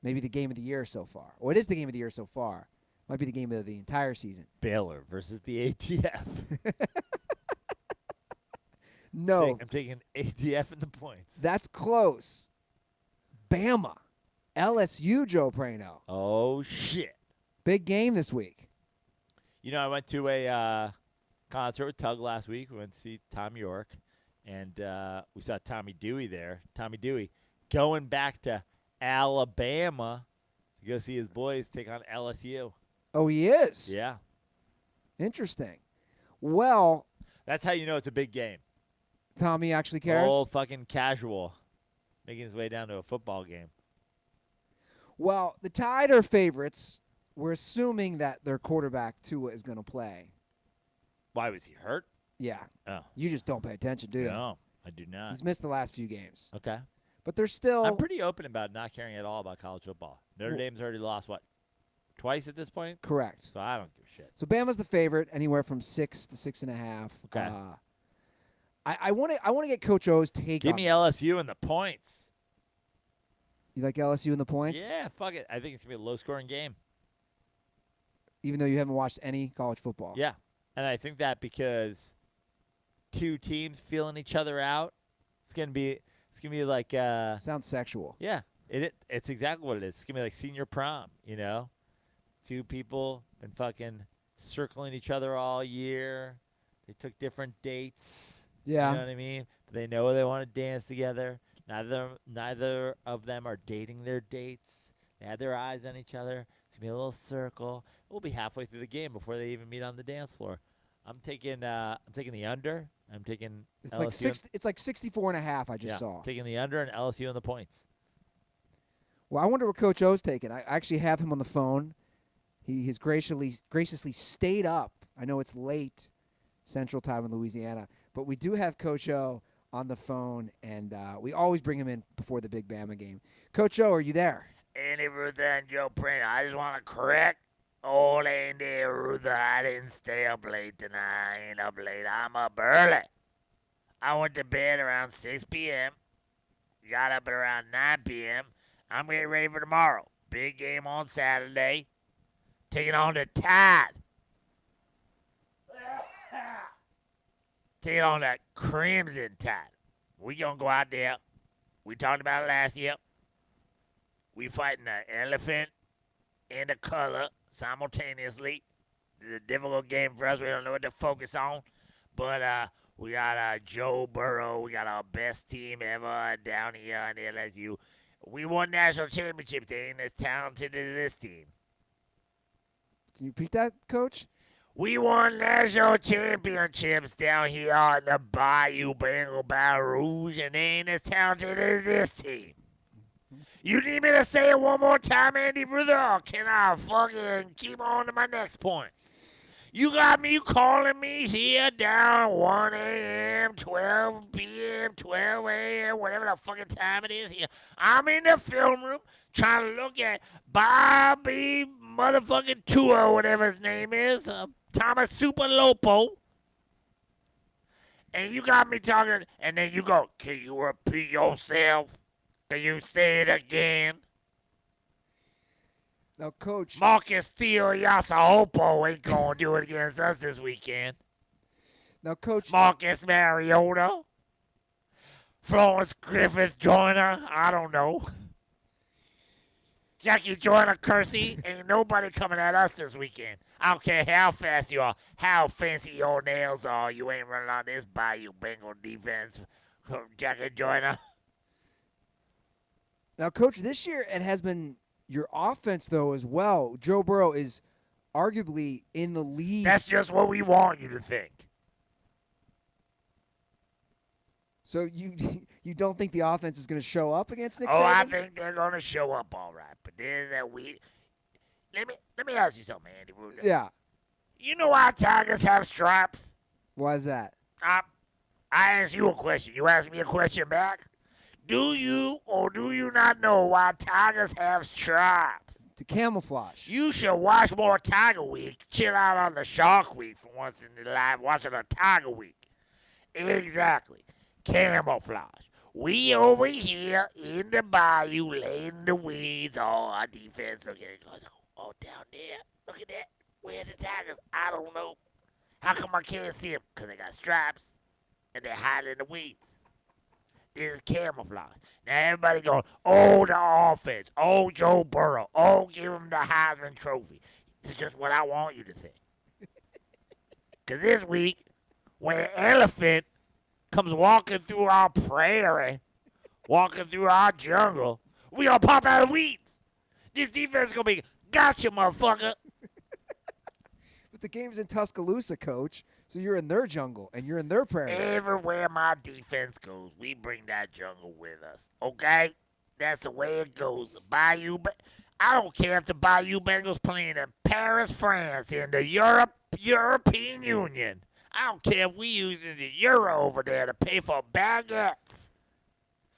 Maybe the game of the year so far. Or it is the game of the year so far. Might be the game of the entire season. Baylor versus the ATF. No, I'm taking ATF in the points. that's close. Bama, LSU, Joe Prano. Oh, shit. Big game this week. You know, I went to a concert with Tug last week. We went to see Tom York, and we saw Tommy Dewey there. Tommy Dewey going back to Alabama to go see his boys take on LSU. Oh, he is? Yeah. Interesting. Well, That's how you know it's a big game. Tommy actually cares? Old fucking casual making his way down to a football game. Well, the Tide are favorites. We're assuming that their quarterback, Tua, is going to play. Why was he hurt? Yeah. Oh. You just don't pay attention, do you? No, I do not. He's missed the last few games. Okay. But they're still I'm pretty open about not caring at all about college football. Notre Dame's already lost, what, twice at this point? correct. So I don't give a shit. So Bama's the favorite, anywhere from 6 to 6.5. Okay. I want to get Coach O's take Give on me this. LSU and the points. You like LSU in the points? Yeah, fuck it. I think it's going to be a low-scoring game. Even though you haven't watched any college football. Yeah. And I think that because two teams feeling each other out, it's going to be like Sounds sexual. yeah, it's exactly what it is. It's going to be like senior prom, you know? Two people been fucking circling each other all year. They took different dates. Yeah. You know what I mean? But they know they want to dance together. Neither of them are dating their dates. They had their eyes on each other. It's going to be a little circle. We'll be halfway through the game before they even meet on the dance floor. I'm taking the under. I'm taking It's LSU. like it's like 64.5 I just saw. Taking the under and LSU and the points. Well, I wonder what Coach O's taking. I actually have him on the phone. He has graciously stayed up. I know it's late Central Time in Louisiana, but we do have Coach O on the phone, and we always bring him in before the big Bama game. Coach O, are you there? Andy Ruther and Joe Prano. I just want to correct old Andy Ruther. I didn't stay up late tonight. I ain't up late. I'm up early. I went to bed around 6 p.m. Got up at around 9 p.m. I'm getting ready for tomorrow. Big game on Saturday. Taking on the Tide. Taking on that Crimson Tide. We going to go out there. We talked about it last year. We fighting the elephant and the color simultaneously. It's a difficult game for us. We don't know what to focus on. But we got Joe Burrow. We got our best team ever down here on LSU. We won national championship. They ain't as talented as this team. Can you repeat that, Coach? We won national championships down here in the Bayou Bengal Baton Rouge, and they ain't as talented as this team. You need me to say it one more time, Andy Ruther, or can I fucking keep on to my next point? You got me calling me here down 1 a.m., 12 p.m., 12 a.m., whatever the fucking time it is here. I'm in the film room trying to look at Bobby motherfucking Tua, whatever his name is, Thomas Superlopo. And you got me talking, and then you go, can you repeat yourself? Can you say it again? Now, Coach. Marcus Theo Yasahopo ain't going to do it against us this weekend. Now, Coach. Marcus Mariota. Florence Griffith Joyner. I don't know. Jackie Joyner Kersey. Ain't nobody coming at us this weekend. I don't care how fast you are, how fancy your nails are. You ain't running on this Bayou Bengal defense. Jackie Joyner. Now, Coach, this year it has been your offense, though, as well. Joe Burrow is arguably in the lead. That's just what we want you to think. So you don't think the offense is going to show up against Nick Oh, Saban? I think they're going to show up all right. But there's that we. Let me ask you something, Andy Ruther. Yeah. You know why Tigers have stripes? Why is that? I asked you a question. You asked me a question back. Do you or do you not know why Tigers have stripes? To camouflage. You should watch more Tiger Week. Chill out on the Shark Week for once in your life, watching a Tiger Week. Exactly. Camouflage. We over here in the bayou laying the weeds. Oh, our defense looking. Oh, down there. Look at that. Where are the Tigers? I don't know. How come I can't see them? Because they got stripes and they're hiding in the weeds. This is camouflage. Now everybody going, oh, the offense. Oh, Joe Burrow. Oh, give him the Heisman Trophy. This is just what I want you to think. Because this week, when an elephant comes walking through our prairie, walking through our jungle, we going to pop out of the weeds. This defense is going to be, gotcha, motherfucker. But the game's in Tuscaloosa, Coach. So you're in their jungle and you're in their prairie. Everywhere my defense goes, we bring that jungle with us. Okay? That's the way it goes. I don't care if the Bayou Bengals playing in Paris, France, in the European Union. I don't care if we using the euro over there to pay for baguettes.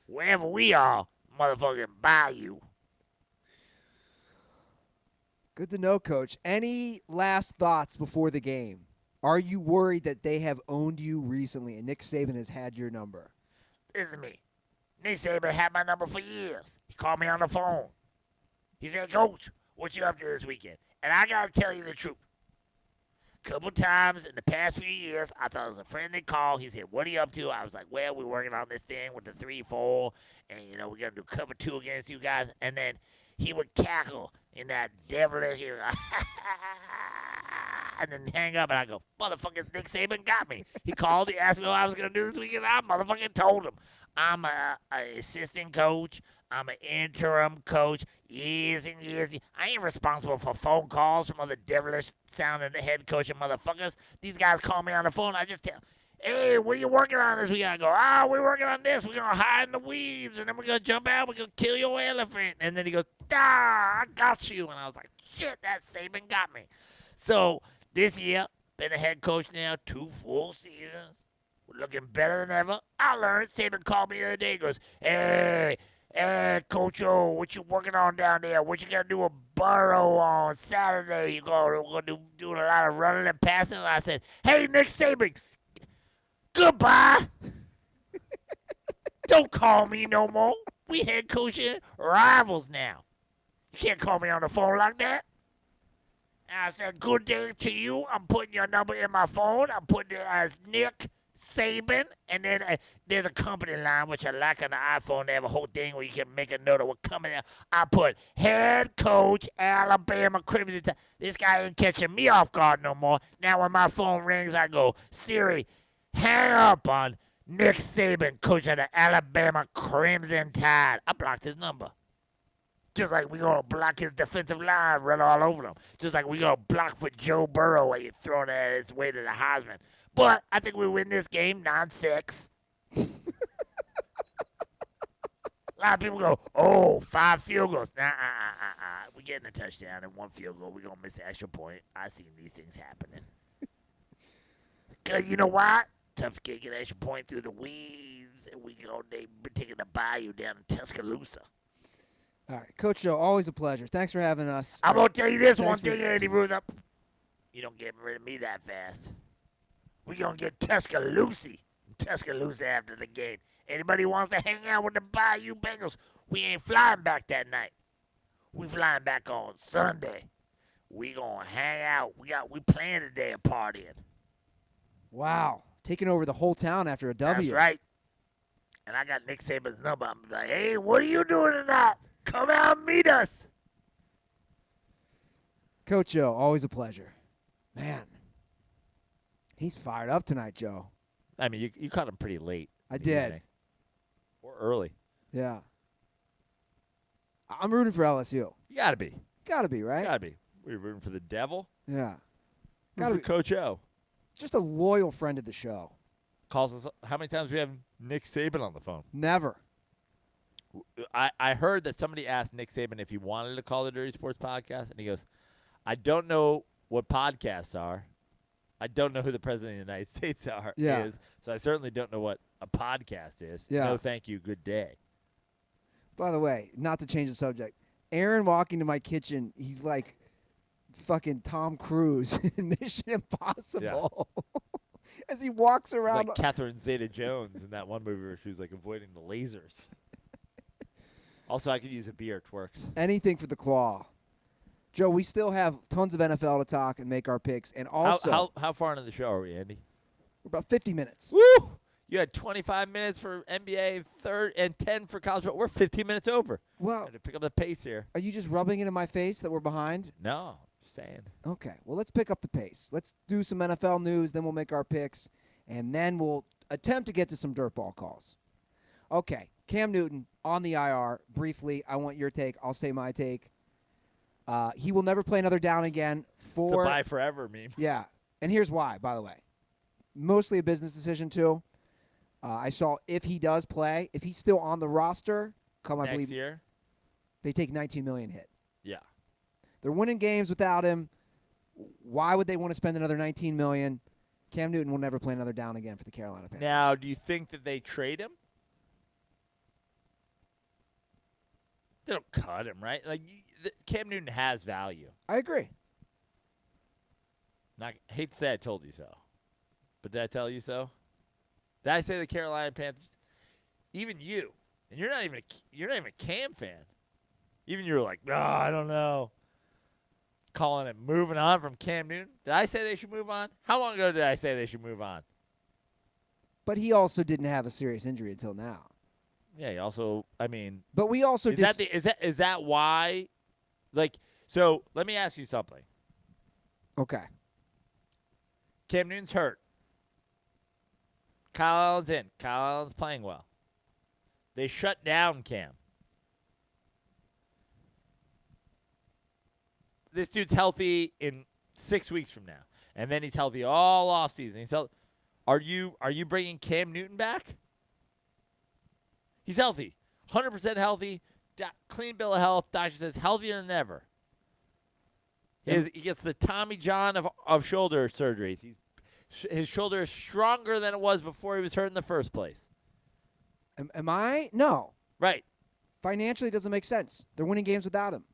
Wherever we are, motherfucking Bayou. Good to know, Coach. Any last thoughts before the game? Are you worried that they have owned you recently and Nick Saban has had your number? This is me. Nick Saban had my number for years. He called me on the phone. He said, Coach, what you up to this weekend? And I got to tell you the truth. A couple times in the past few years, I thought it was a friendly call. He said, what are you up to? I was like, well, we're working on this thing with the 3-4, and, we're going to do cover 2 against you guys. And then he would cackle in that devilish, and then hang up, and I go, motherfucking Nick Saban got me. He called, he asked me what I was going to do this weekend, I motherfucking told him. I'm an assistant coach. I'm an interim coach. Years and years. I ain't responsible for phone calls from other devilish sounding head coaching motherfuckers. These guys call me on the phone. I just tell, hey, what are you working on this weekend? I go, we're working on this. We're going to hide in the weeds, and then we're going to jump out. We're going to kill your elephant. And then he goes, I got you. And I was like, shit, that Saban got me. So this year, been a head coach now 2 full seasons. We're looking better than ever. I learned. Saban called me the other day. He goes, hey, Coach O, what you working on down there? What you going to do with Burrow on Saturday? You going to do a lot of running and passing? And I said, hey, Nick Saban, goodbye. Don't call me no more. We head coaching rivals now. You can't call me on the phone like that. And I said, good day to you. I'm putting your number in my phone. I'm putting it as Nick Saban. And then there's a company line, which I like on the iPhone. They have a whole thing where you can make a note of what coming out. I put head coach, Alabama Crimson Tide. This guy ain't catching me off guard no more. Now when my phone rings, I go, Siri, hang up on Nick Saban, coach of the Alabama Crimson Tide. I blocked his number. Just like we're going to block his defensive line, run all over them. Just like we're going to block for Joe Burrow while you're throwing it his way to the Heisman. But I think we win this game 9-6. A lot of people go, 5 field goals. Nah, we're getting a touchdown and 1 field goal. We're going to miss the extra point. I've seen these things happening. Because you know what? Tough to get an extra point through the weeds. And they've been taking the bayou down in Tuscaloosa. All right, Coach Joe, always a pleasure. Thanks for having us. I'm going to tell you this one thing, Andy Ruth. You don't get rid of me that fast. We're going to get Tuscaloosa after the game. Anybody wants to hang out with the Bayou Bengals, we ain't flying back that night. We flying back on Sunday. We going to hang out. We playing today and partying. Wow, taking over the whole town after a W. That's right. And I got Nick Saban's number. I'm like, hey, what are you doing tonight? Come out and meet us. Coach Joe, always a pleasure. Man, he's fired up tonight, Joe. I mean, you caught him pretty late. I did. Or early. Yeah. I'm rooting for LSU. You got to be. Got to be, right? Got to be. We're rooting for the devil. Yeah. Got to be. Coach O. Just a loyal friend of the show. Calls us. How many times do we have Nick Saban on the phone? Never. I heard that somebody asked Nick Saban if he wanted to call the Dirty Sports Podcast, and he goes, I don't know what podcasts are. I don't know who the President of the United States is, so I certainly don't know what a podcast is. Yeah. No, thank you. Good day. By the way, not to change the subject, Aaron walking to my kitchen, he's like fucking Tom Cruise in Mission Impossible. As he walks around. It's like Catherine Zeta-Jones in that one movie where she was like avoiding the lasers. Also, I could use a beer. It works. Anything for the claw. Joe, we still have tons of NFL to talk and make our picks. And also, How far into the show are we, Andy? we're about 50 minutes. Woo! You had 25 minutes for NBA, and 10 for college. But we're 15 minutes over. Well, Got to pick up the pace here. are you just rubbing it in my face that we're behind? No, just saying. Okay, well, let's pick up the pace. Let's do some NFL news, then we'll make our picks, and then we'll attempt to get to some dirtball calls. Okay, Cam Newton on the IR. Briefly, I want your take. I'll say my take. He will never play another down again. It's a bye forever meme. Yeah, and here's why, by the way. Mostly a business decision, too. I saw if he does play, if he's still on the roster, I Next believe year? they take $19 million hit. Yeah. They're winning games without him. Why would they want to spend another $19 million? Cam Newton will never play another down again for the Carolina Panthers. Now, do you think that they trade him? They don't cut him, right? Like Cam Newton has value. I agree. I hate to say I told you so, but did I tell you so? Did I say the Carolina Panthers? Even you, and you're not even a Cam fan. Even you were like, I don't know. Calling it moving on from Cam Newton. Did I say they should move on? How long ago did I say they should move on? But he also didn't have a serious injury until now. Yeah, he also, I mean, But we also is that why? Like, so let me ask you something. Okay. Cam Newton's hurt. Kyle Allen's in. Kyle Allen's playing well. They shut down Cam. This dude's healthy in 6 weeks from now, and then he's healthy all offseason. Are you bringing Cam Newton back? He's healthy, 100% healthy, clean bill of health. Doctor says healthier than ever. He gets the Tommy John of shoulder surgeries. His shoulder is stronger than it was before he was hurt in the first place. Am I? No. Right. Financially, it doesn't make sense. They're winning games without him.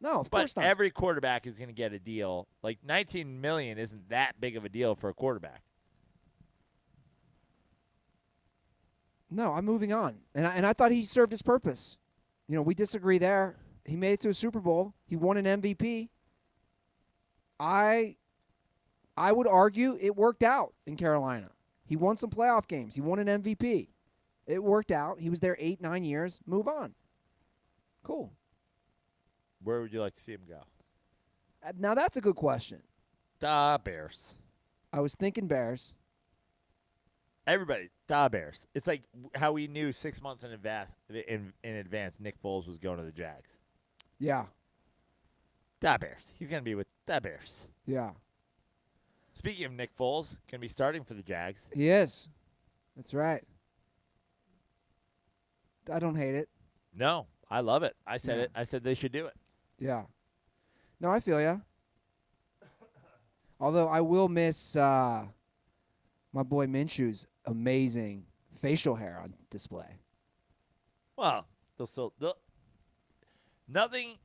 No, of course not. But every quarterback is going to get a deal. Like $19 million isn't that big of a deal for a quarterback. No, I'm moving on. And I thought he served his purpose. You know, we disagree there. He made it to a Super Bowl. He won an MVP. I would argue it worked out in Carolina. He won some playoff games. He won an MVP. It worked out. He was there 8-9 years. Move on. Cool. Where would you like to see him go? Now, that's a good question. The Bears. I was thinking Bears. Everybody, the Bears. It's like how we knew 6 months in advance Nick Foles was going to the Jags. Yeah. The Bears. He's going to be with the Bears. Yeah. Speaking of Nick Foles, going to be starting for the Jags. He is. That's right. I don't hate it. No, I love it. I said Yeah. it. I said they should do it. Yeah. No, I feel ya. Although I will miss my boy Minshew's amazing facial hair on display. Well, nothing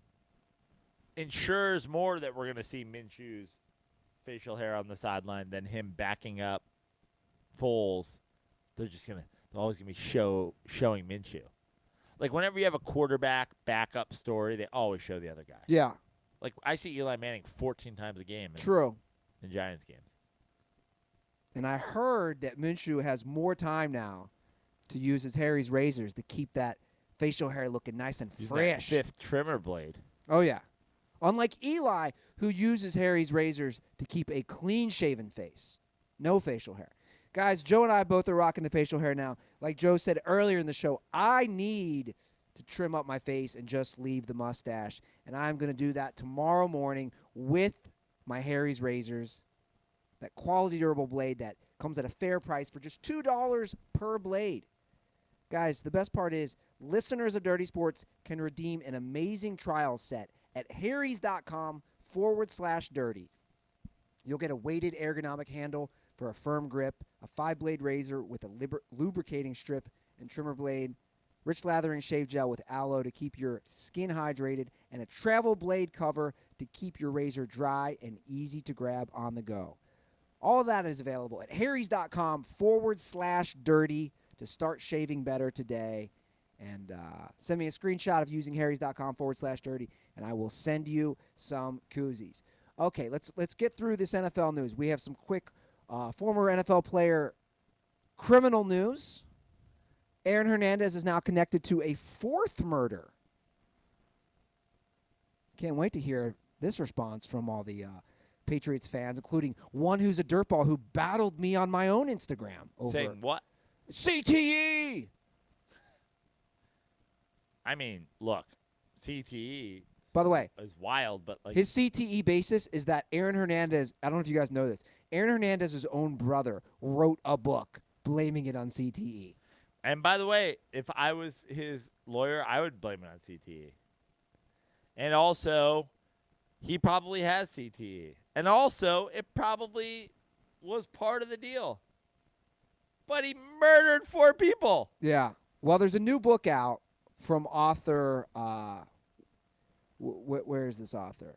ensures more that we're going to see Minshew's facial hair on the sideline than him backing up Foles. They're always going to be showing Minshew. Like whenever you have a quarterback backup story, they always show the other guy. Yeah. Like I see Eli Manning 14 times a game. True. In Giants games. And I heard that Minshew has more time now to use his Harry's razors to keep that facial hair looking nice and fresh. That 5th trimmer blade. Oh, yeah. Unlike Eli, who uses Harry's razors to keep a clean-shaven face. No facial hair. Guys, Joe and I both are rocking the facial hair now. Like Joe said earlier in the show, I need to trim up my face and just leave the mustache. And I'm going to do that tomorrow morning with my Harry's razors. That quality durable blade that comes at a fair price for just $2 per blade. Guys, the best part is listeners of Dirty Sports can redeem an amazing trial set at harrys.com/dirty. You'll get a weighted ergonomic handle for a firm grip, a 5-blade razor with a lubricating strip and trimmer blade, rich lathering shave gel with aloe to keep your skin hydrated, and a travel blade cover to keep your razor dry and easy to grab on the go. All of that is available at harrys.com/dirty to start shaving better today. And send me a screenshot of usingharrys.com/dirty, and I will send you some koozies. Okay, let's get through this NFL news. We have some quick former NFL player criminal news. Aaron Hernandez is now connected to a 4th murder. Can't wait to hear this response from all the Patriots fans, including one who's a dirtball who battled me on my own Instagram. Saying what? CTE! I mean, look, CTE By the way, is wild, but like his CTE basis is that Aaron Hernandez, I don't know if you guys know this, Aaron Hernandez's own brother wrote a book blaming it on CTE. And by the way, if I was his lawyer, I would blame it on CTE. And also, he probably has CTE. And also, it probably was part of the deal. But he murdered 4 people. Yeah. Well, there's a new book out from author, where is this author?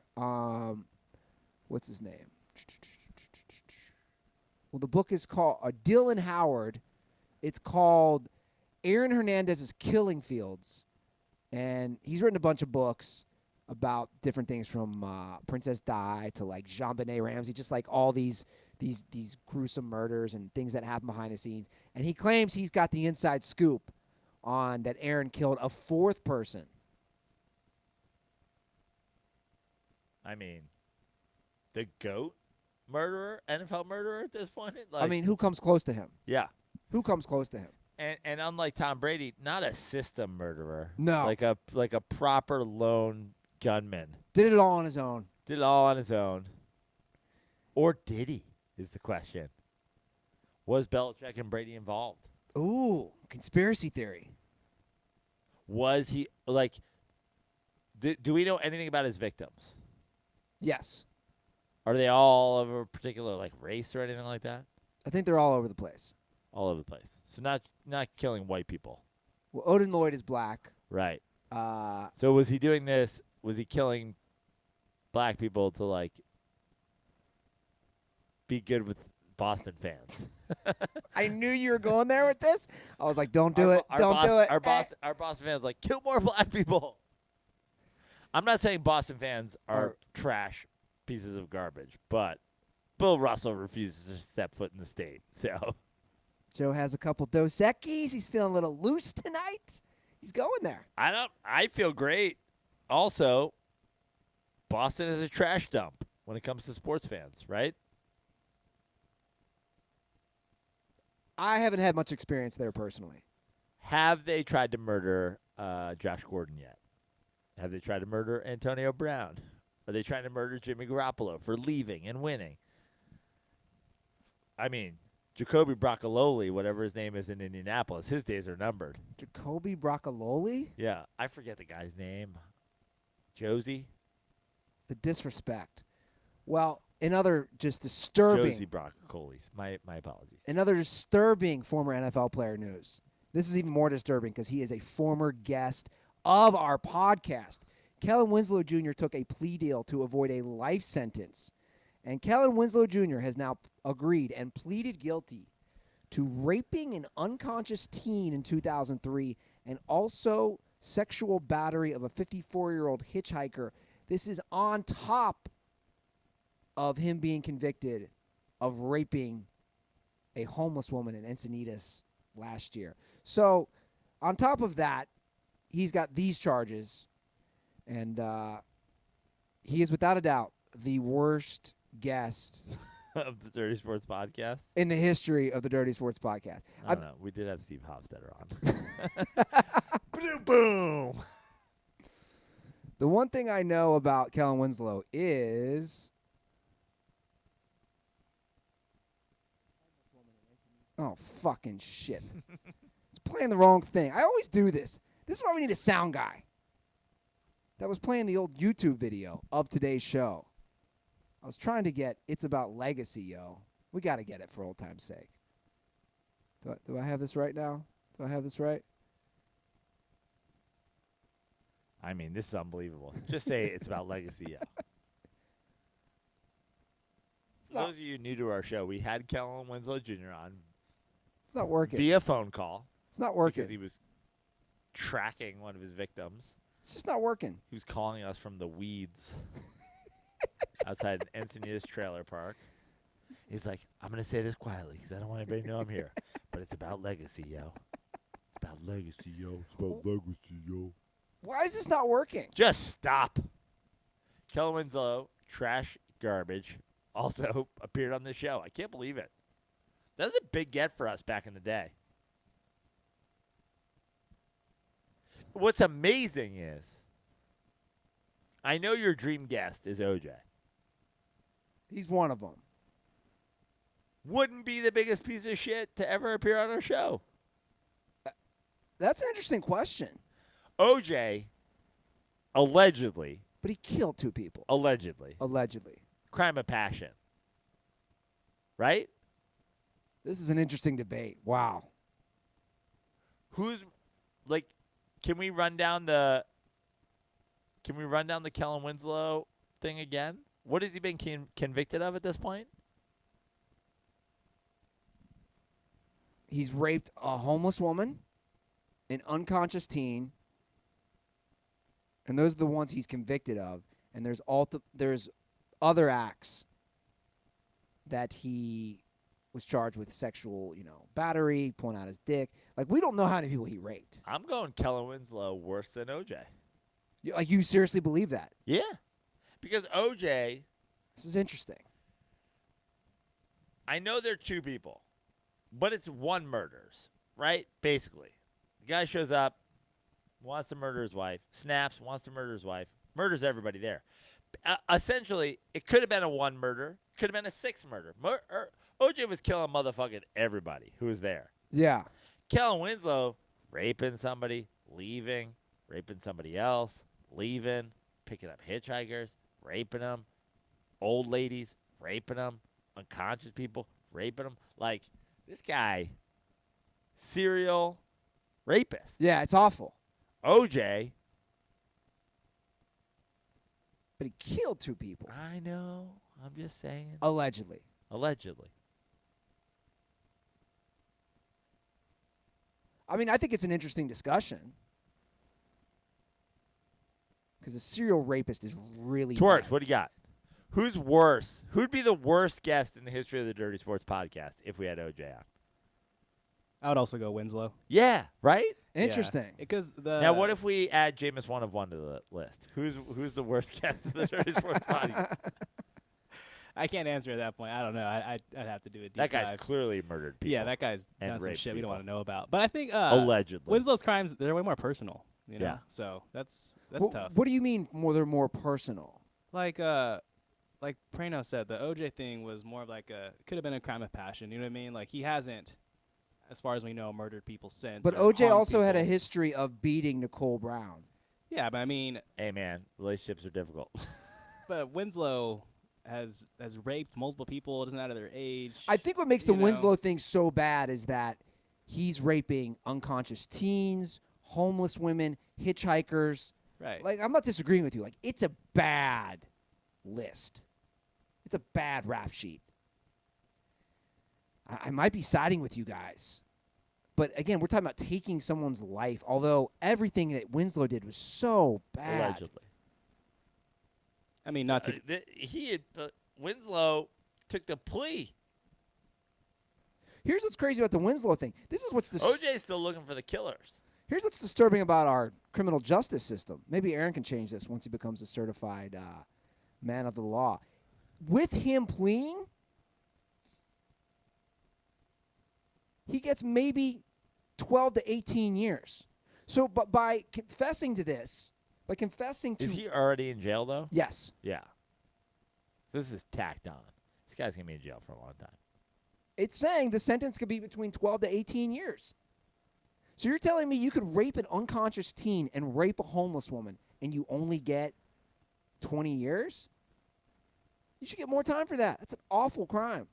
What's his name? Well, the book is called Dylan Howard. It's called Aaron Hernandez's Killing Fields. And he's written a bunch of books about different things from Princess Di to like JonBenet Ramsey, just like all these gruesome murders and things that happen behind the scenes. And he claims he's got the inside scoop on that Aaron killed a 4th person. I mean, the GOAT murderer, NFL murderer at this point? Like, I mean, who comes close to him? yeah. Who comes close to him? And unlike Tom Brady, not a system murderer. No. Like a proper lone gunman. Did it all on his own. Did it all on his own. Or did he, is the question. Was Belichick and Brady involved? Ooh, conspiracy theory. Was he, like, do we know anything about his victims? Yes. Are they all of a particular, like, race or anything like that? I think they're all over the place. All over the place. So not killing white people. Well, Odin Lloyd is black. Right. Uh, So was he doing this, was he killing black people to, like, be good with Boston fans? I knew you were going there with this. I was like, don't do it. Don't do it. Our Boston fans like, kill more black people. I'm not saying Boston fans are trash pieces of garbage, but Bill Russell refuses to step foot in the state. So Joe has a couple Dos Equis. He's feeling a little loose tonight. He's going there. I feel great. Also, Boston is a trash dump when it comes to sports fans, right? I haven't had much experience there personally. Have they tried to murder Josh Gordon yet? Have they tried to murder Antonio Brown? Are they trying to murder Jimmy Garoppolo for leaving and winning? I mean, Jacoby Broccololi, whatever his name is in Indianapolis, his days are numbered. Jacoby Broccololi? Yeah, I forget the guy's name. Josie? The disrespect. Well, another just disturbing. Josie Broccoli's. My apologies. Another disturbing former NFL player news. This is even more disturbing because he is a former guest of our podcast. Kellen Winslow Jr. took a plea deal to avoid a life sentence. And Kellen Winslow Jr. has now agreed and pleaded guilty to raping an unconscious teen in 2003 and also sexual battery of a 54-year-old hitchhiker. This is on top of him being convicted of raping a homeless woman in Encinitas last year. So on top of that, he's got these charges, and he is without a doubt the worst guest of the Dirty Sports Podcast? in the history of the Dirty Sports Podcast. I don't know. We did have Steve Hofstetter on. Boom, boom. The one thing I know about Kellen Winslow is... Oh, fucking shit. It's playing the wrong thing. I always do this. This is why we need a sound guy. That was playing the old YouTube video of today's show. I was trying to get It's About Legacy, yo. We got to get it for old time's sake. Do I have this right now? Do I have this right? I mean, this is unbelievable. Just say it's about legacy, yeah. For those of you new to our show, we had Kellen Winslow Jr. on It's not working. via phone call It's not working. because he was tracking one of his victims. It's just not working. He was calling us from the weeds outside Encinitas trailer park. He's like, I'm going to say this quietly because I don't want anybody to know I'm here. But it's about legacy, yo. It's about legacy, yo. It's about legacy, yo. Why is this not working? Just stop. Kellen Winslow, trash garbage, also appeared on the show. I can't believe it. That was a big get for us back in the day. What's amazing is, I know your dream guest is OJ. He's one of them. Wouldn't be the biggest piece of shit to ever appear on our show. That's an interesting question. OJ, allegedly, But he killed 2 people. allegedly, crime of passion. Right? This is an interesting debate. Wow. Who's, like, can we run down the Kellen Winslow thing again? What has he been convicted of at this point? He's raped a homeless woman, an unconscious teen, and those are the ones he's convicted of. And there's other acts that he was charged with: sexual, battery, pulling out his dick. Like, we don't know how many people he raped. I'm going Kellen Winslow worse than OJ. Like, you seriously believe that? Yeah. Because OJ, This is interesting. I know they're 2 people, but it's 1 murders, right? Basically. The guy shows up, wants to murder his wife, snaps, wants to murder his wife, murders everybody there. Essentially, it could have been a 1 murder, could have been a 6 murder. OJ was killing motherfucking everybody who was there. Yeah. Kellen Winslow, raping somebody, leaving, raping somebody else, leaving, picking up hitchhikers, raping them, old ladies, raping them, unconscious people, raping them. Like, this guy, serial rapist. Yeah, it's awful. OJ, But he killed 2 people. I know, I'm just saying. Allegedly. Allegedly. I mean, I think it's an interesting discussion. Because a serial rapist is really Twerks, bad. what do you got? Who's worse? Who'd be the worst guest in the history of the Dirty Sports podcast if we had OJ on? I would also go Winslow. Yeah, right? Interesting. Because the Now, what if we add Jameis 1 of 1 to the list? Who's the worst guest in the Dirty Sports podcast? I can't answer at that point. I don't know. I'd have to do a deep That guy's dive. clearly murdered people. Yeah, that guy's and done some raped shit we don't people. want to know about. But I think Allegedly. Winslow's crimes, they're way more personal. You know? Yeah. So that's Wh- tough. What do you mean they're more personal? Like Prano said, the OJ thing was more of like could have been a crime of passion. You know what I mean? Like, he hasn't, as far as we know, murdered people since. But or OJ harmed also had a people. history of beating Nicole Brown. Yeah, but I mean, Hey, man, relationships are difficult. but Winslow has raped multiple people. It doesn't matter their age. I think what makes the you know. Winslow thing so bad is that he's raping unconscious teens, homeless women, hitchhikers. Right. Like, I'm not disagreeing with you. Like, it's a bad list. It's a bad rap sheet. I might be siding with you guys. But again, we're talking about taking someone's life, although everything that Winslow did was so bad. Allegedly. I mean, not to. Winslow took the plea. Here's what's crazy about the Winslow thing. This is what's OJ's still looking for the killers. Here's what's disturbing about our criminal justice system. Maybe Aaron can change this once he becomes a certified man of the law. With him pleading, he gets maybe 12 to 18 years. So, but by confessing to this, Is he already in jail, though? Yes. Yeah. So this is tacked on. This guy's going to be in jail for a long time. It's saying the sentence could be between 12 to 18 years. So you're telling me you could rape an unconscious teen and rape a homeless woman and you only get 20 years? You should get more time for that. That's an awful crime.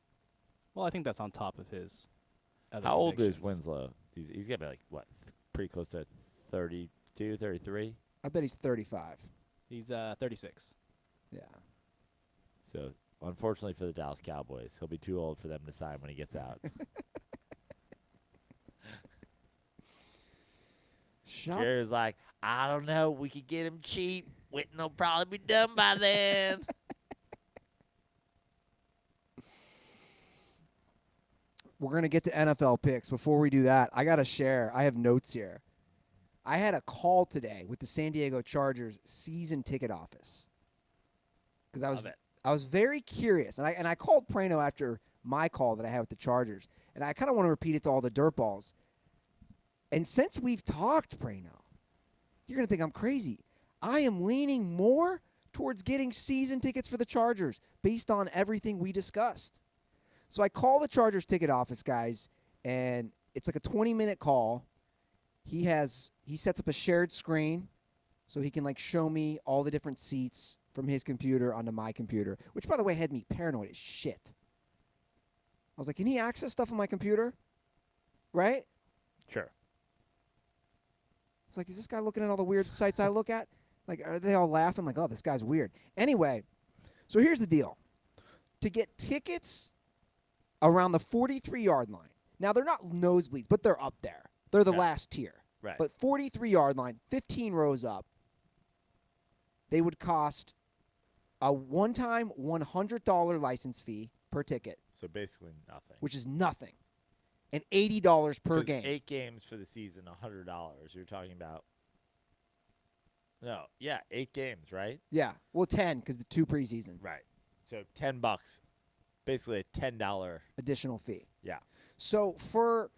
Well, I think that's on top of his. Other How old is convictions. Winslow? He's got to be like, what, pretty close to 32, 33? I bet he's 35. He's 36. Yeah. So, unfortunately for the Dallas Cowboys, he'll be too old for them to sign when he gets out. Shut Jared's like, I don't know. We could get him cheap. Witten will probably be done by then. We're going to get to NFL picks. Before we do that, I got to share. I have notes here. I had a call today with the San Diego Chargers season ticket office because I was very curious, and I called Prano after my call that I had with the Chargers, and I kind of want to repeat it to all the dirtballs. And since we've talked, Prano, you're going to think I'm crazy. I am leaning more towards getting season tickets for the Chargers based on everything we discussed. So I call the Chargers ticket office, guys, and it's like a 20-minute call. He sets up a shared screen so he can like show me all the different seats from his computer onto my computer, which, by the way, had me paranoid as shit. I was like, can he access stuff on my computer? Right? Sure. It's like, is this guy looking at all the weird sites I look at? Like, are they all laughing like, oh, this guy's weird? Anyway, so here's the deal. To get tickets around the 43-yard line. Now, they're not nosebleeds, but they're up there. They're the last tier. Right. But 43-yard line, 15 rows up, they would cost a one-time $100 license fee per ticket, So basically nothing. which is nothing, and $80 per 'Cause game. 8 games for the season, $100. You're talking about. No, yeah, 8 games, right? Yeah, well, 10 because the 2 preseason Right. So $10, basically a $10. additional fee. Yeah. So for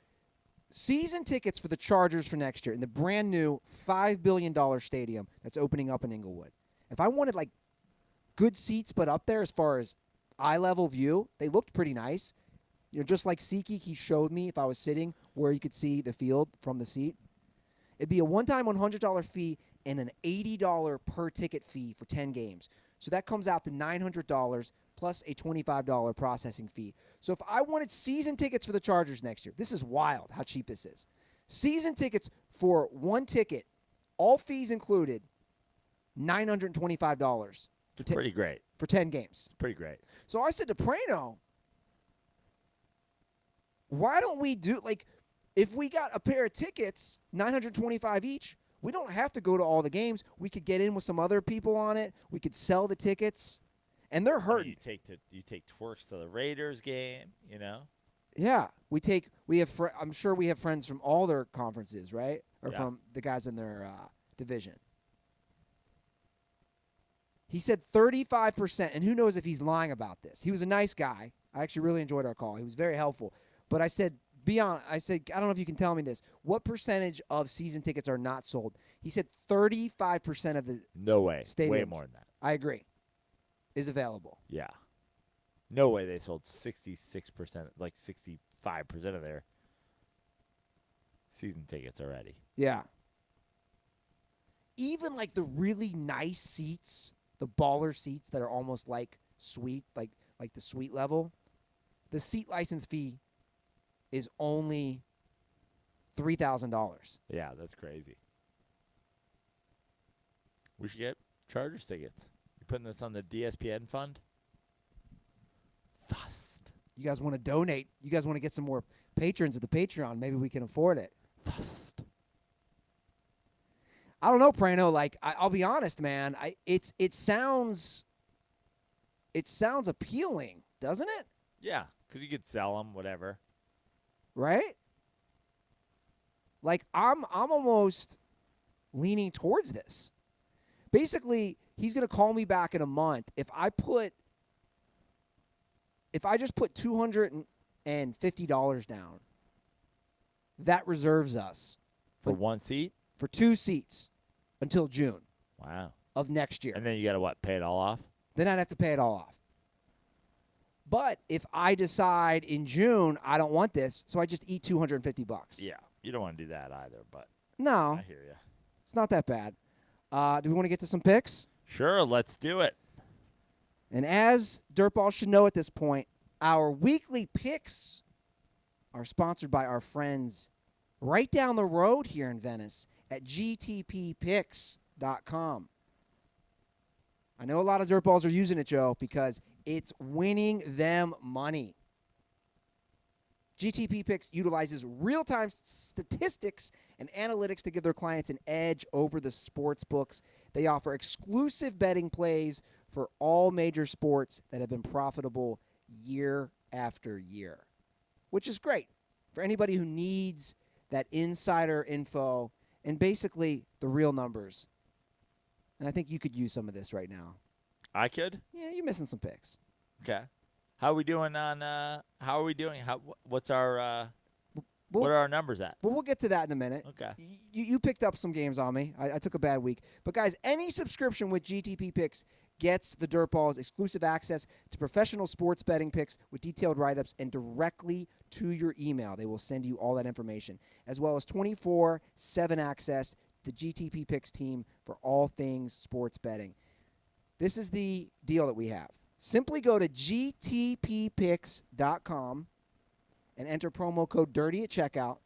season tickets for the Chargers for next year in the brand new $5 billion stadium that's opening up in Inglewood, if I wanted like good seats but up there as far as eye level view, they looked pretty nice. You know, just like SeatGeek, he showed me if I was sitting where you could see the field from the seat. It'd be a one-time $100 fee and an $80 per ticket fee for 10 games. So that comes out to $900 plus a $25 processing fee. So if I wanted season tickets for the Chargers next year, this is wild how cheap this is. Season tickets for one ticket, all fees included, $925 Pretty great. for 10 games. Pretty great. So I said to Prano, why don't we do, like, if we got a pair of tickets, $925 each, we don't have to go to all the games. We could get in with some other people on it. We could sell the tickets. And they're hurting. You take twerks to the Raiders game, you know? Yeah. I'm sure we have friends from all their conferences, right? Or from the guys in their division. He said 35%, and who knows if he's lying about this. He was a nice guy. I actually really enjoyed our call. He was very helpful. But I said, I don't know if you can tell me this. What percentage of season tickets are not sold? He said 35% of the No way. stadium. Way more than that. I agree. Is available. Yeah. No way they sold 66%, like 65% of their season tickets already. Yeah. Even like the really nice seats, the baller seats that are almost like suite, like the suite level, the seat license fee is only $3,000. Yeah, that's crazy. We should get Chargers tickets. You putting this on the DSPN fund? Thust. You guys want to donate? You guys want to get some more patrons at the Patreon? Maybe we can afford it. Thust. I don't know, Prano. Like, I'll be honest, man. It sounds appealing, doesn't it? Yeah, because you could sell them, whatever. Right? Like, I'm almost leaning towards this. Basically, he's going to call me back in a month if I just put $250 down. That reserves us For one seat? for 2 seats until June Wow. of next year. And then you got to, pay it all off? Then I'd have to pay it all off. But if I decide in June I don't want this, so I just eat $250. Yeah. You don't want to do that either, but No, I hear you. it's not that bad. Do we want to get to some picks? Sure, let's do it. And as DirtBall should know at this point, our weekly picks are sponsored by our friends right down the road here in Venice at GTPPicks.com. I know a lot of dirtballs are using it, Joe, because it's winning them money. GTP Picks utilizes real-time statistics and analytics to give their clients an edge over the sports books. They offer exclusive betting plays for all major sports that have been profitable year after year, which is great for anybody who needs that insider info and basically the real numbers. And I think you could use some of this right now. I could? Yeah, you're missing some picks. Okay. How are we doing on how are we doing? What's our Well, what are our numbers at? Well, we'll get to that in a minute. Okay. You picked up some games on me. I took a bad week. But, guys, any subscription with GTP Picks gets the DirtBall's exclusive access to professional sports betting picks with detailed write-ups and directly to your email. They will send you all that information, as well as 24/7 access to the GTP Picks team for all things sports betting. This is the deal that we have. Simply go to gtppicks.com and enter promo code DIRTY at checkout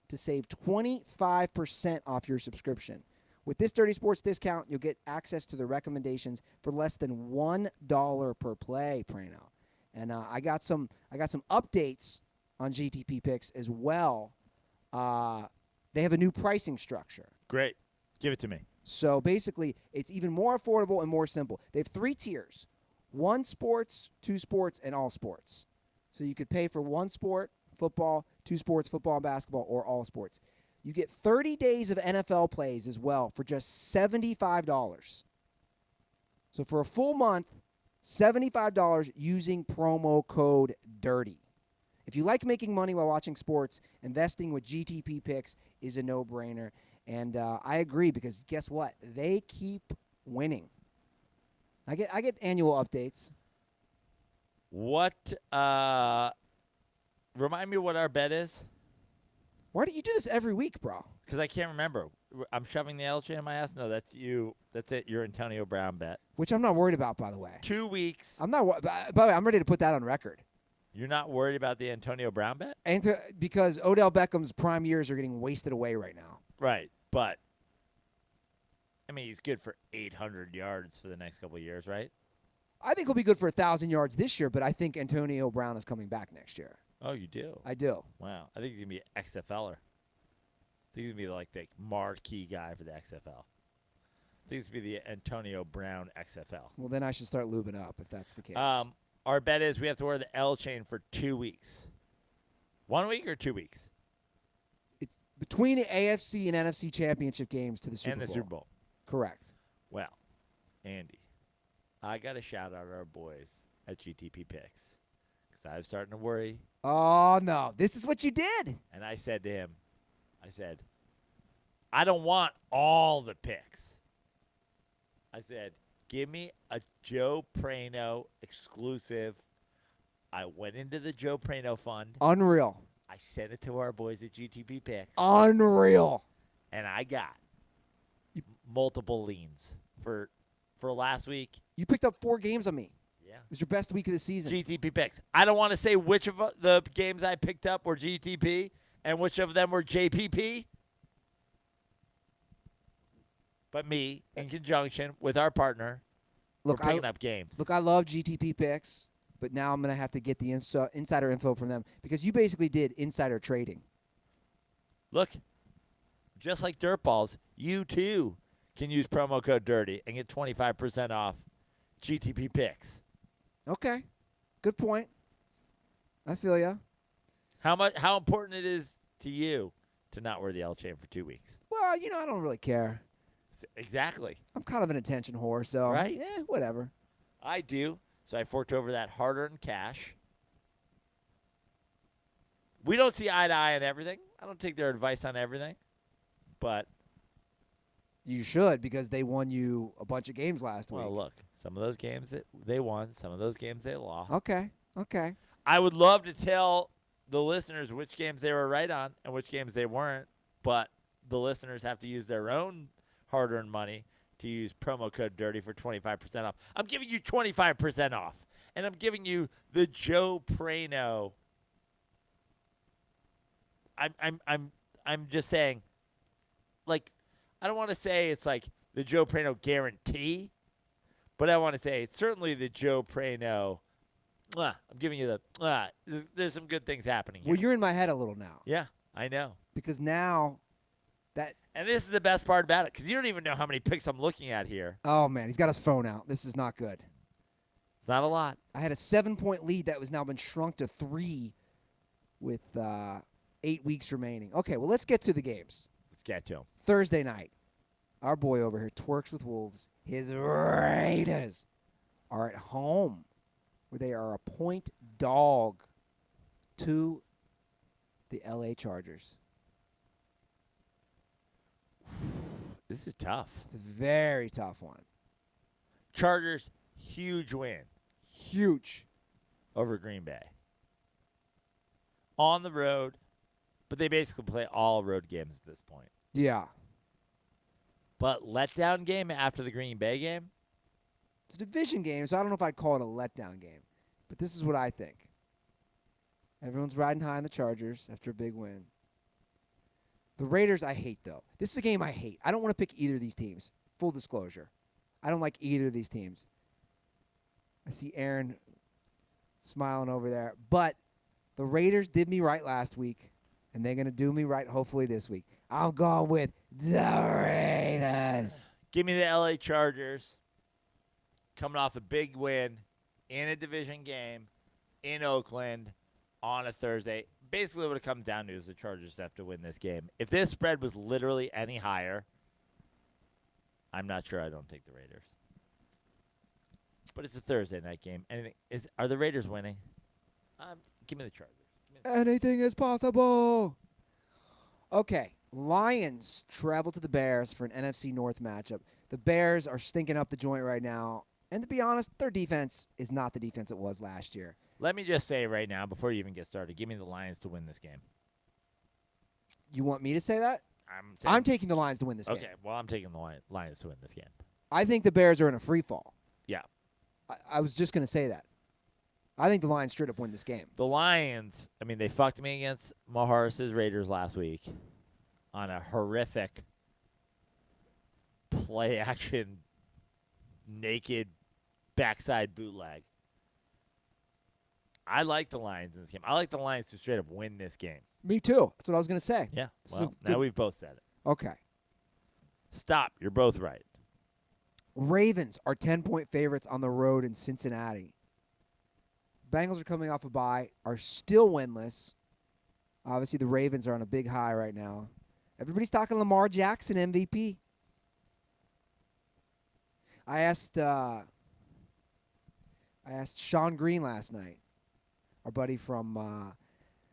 to save 25% off your subscription. With this Dirty Sports discount, you'll get access to the recommendations for less than $1 per play, Prano. And I got some updates on GTP Picks as well. They have a new pricing structure. Great. Give it to me. So basically, it's even more affordable and more simple. They have 3 tiers: 1 sports, 2 sports, and all sports. So you could pay for 1 sport, football, 2 sports, football and basketball, or all sports. You get 30 days of NFL plays as well for just $75. So for a full month, $75 using promo code DIRTY. If you like making money while watching sports, investing with GTP Picks is a no-brainer. And I agree, because guess what? They keep winning. I get annual updates. What remind me what our bet is? Why do you do this every week, bro? Because I can't remember. I'm shoving the L chain in my ass. No, that's you. That's it. Your Antonio Brown bet. Which I'm not worried about, by the way. 2 weeks. I'm not. By the way, I'm ready to put that on record. You're not worried about the Antonio Brown bet? And because Odell Beckham's prime years are getting wasted away right now. Right, but I mean, he's good for 800 yards for the next couple of years, right? I think he'll be good for 1,000 yards this year, but I think Antonio Brown is coming back next year. Oh, you do? I do. Wow. I think he's going to be an XFLer. I think he's going to be like the marquee guy for the XFL. I think he's going to be the Antonio Brown XFL. Well, then I should start lubing up if that's the case. Our bet is we have to wear the L chain for 2 weeks. 1 week or 2 weeks? It's between the AFC and NFC championship games to the Super Bowl. And the Super Bowl. Correct. Well, Andy, I got to shout out our boys at GTP Picks because I was starting to worry. Oh, no. This is what you did. And I said to him, I don't want all the picks. I said, give me a Joe Prano exclusive. I went into the Joe Prano fund. Unreal. I sent it to our boys at GTP Picks. Unreal. And I got multiple leans for last week. You picked up 4 games on me. Yeah. It was your best week of the season. GTP Picks. I don't want to say which of the games I picked up were GTP and which of them were JPP. But me, in conjunction with our partner, we're picking up games. Look, I love GTP Picks, but now I'm going to have to get the insider info from them because you basically did insider trading. Look, just like DirtBalls, you too can use promo code DIRTY and get 25% off GTP Picks. Okay. Good point. I feel ya. How important it is to you to not wear the L chain for 2 weeks? Well, I don't really care. Exactly. I'm kind of an attention whore, so right? Whatever. I do. So I forked over that hard-earned cash. We don't see eye to eye on everything. I don't take their advice on everything, but you should because they won you a bunch of games last week. Well, look, some of those games that they won, some of those games they lost. Okay. I would love to tell the listeners which games they were right on and which games they weren't, but the listeners have to use their own hard-earned money to use promo code DIRTY for 25% off. I'm giving you 25% off, and I'm giving you the Joe Prano. I'm just saying, like, I don't want to say it's like the Joe Prano guarantee, but I want to say it's certainly the Joe Prano I'm giving you the. There's some good things happening here. Well, you're in my head a little now Yeah, I know. because now that And this is the best part about it, because you don't even know how many picks I'm looking at here. oh man, he's got his phone out. This is not good. It's not a lot. I had a 7-point lead that was now been shrunk to 3 with 8 weeks remaining. Okay, well let's get to the games. Let's get to them. Thursday night, our boy over here twerks with wolves. His Raiders are at home, where they are a point dog to the LA Chargers. This is tough. It's a very tough one. Chargers, huge win Huge. over Green Bay. On the road, but they basically play all road games at this point. Yeah. But letdown game after the Green Bay game? It's a division game, so I don't know if I'd call it a letdown game. But this is what I think. Everyone's riding high on the Chargers after a big win. The Raiders I hate, though. This is a game I hate. I don't want to pick either of these teams. Full disclosure. I don't like either of these teams. I see Aaron smiling over there. But the Raiders did me right last week, and they're going to do me right hopefully this week. I'm going with the Raiders. Give me the LA Chargers coming off a big win in a division game in Oakland on a Thursday. Basically what it comes down to is the Chargers have to win this game. If this spread was literally any higher, I'm not sure I don't take the Raiders. But it's a Thursday night game. Are the Raiders winning? Give me the Chargers. Anything is possible. Okay, Lions travel to the Bears for an NFC North matchup. The Bears are stinking up the joint right now. And to be honest, their defense is not the defense it was last year. Let me just say right now, before you even get started, give me the Lions to win this game. You want me to say that? saying, I'm taking the Lions to win this game. Okay, well, I'm taking the Lions to win this game. I think the Bears are in a free fall. Yeah. I was just going to say that. I think the Lions straight up win this game. The Lions, I mean, they fucked me against Maharis's Raiders last week on a horrific play-action, naked backside bootleg. I like the Lions in this game. I like the Lions to straight up win this game. Me too. That's what I was going to say. Yeah, This is well, a now good- we've both said it. Okay. Stop. You're both right. Ravens are 10-point favorites on the road in Cincinnati. Bengals are coming off a bye, are still winless. Obviously, the Ravens are on a big high right now. Everybody's talking Lamar Jackson MVP. I asked Sean Green last night, our buddy from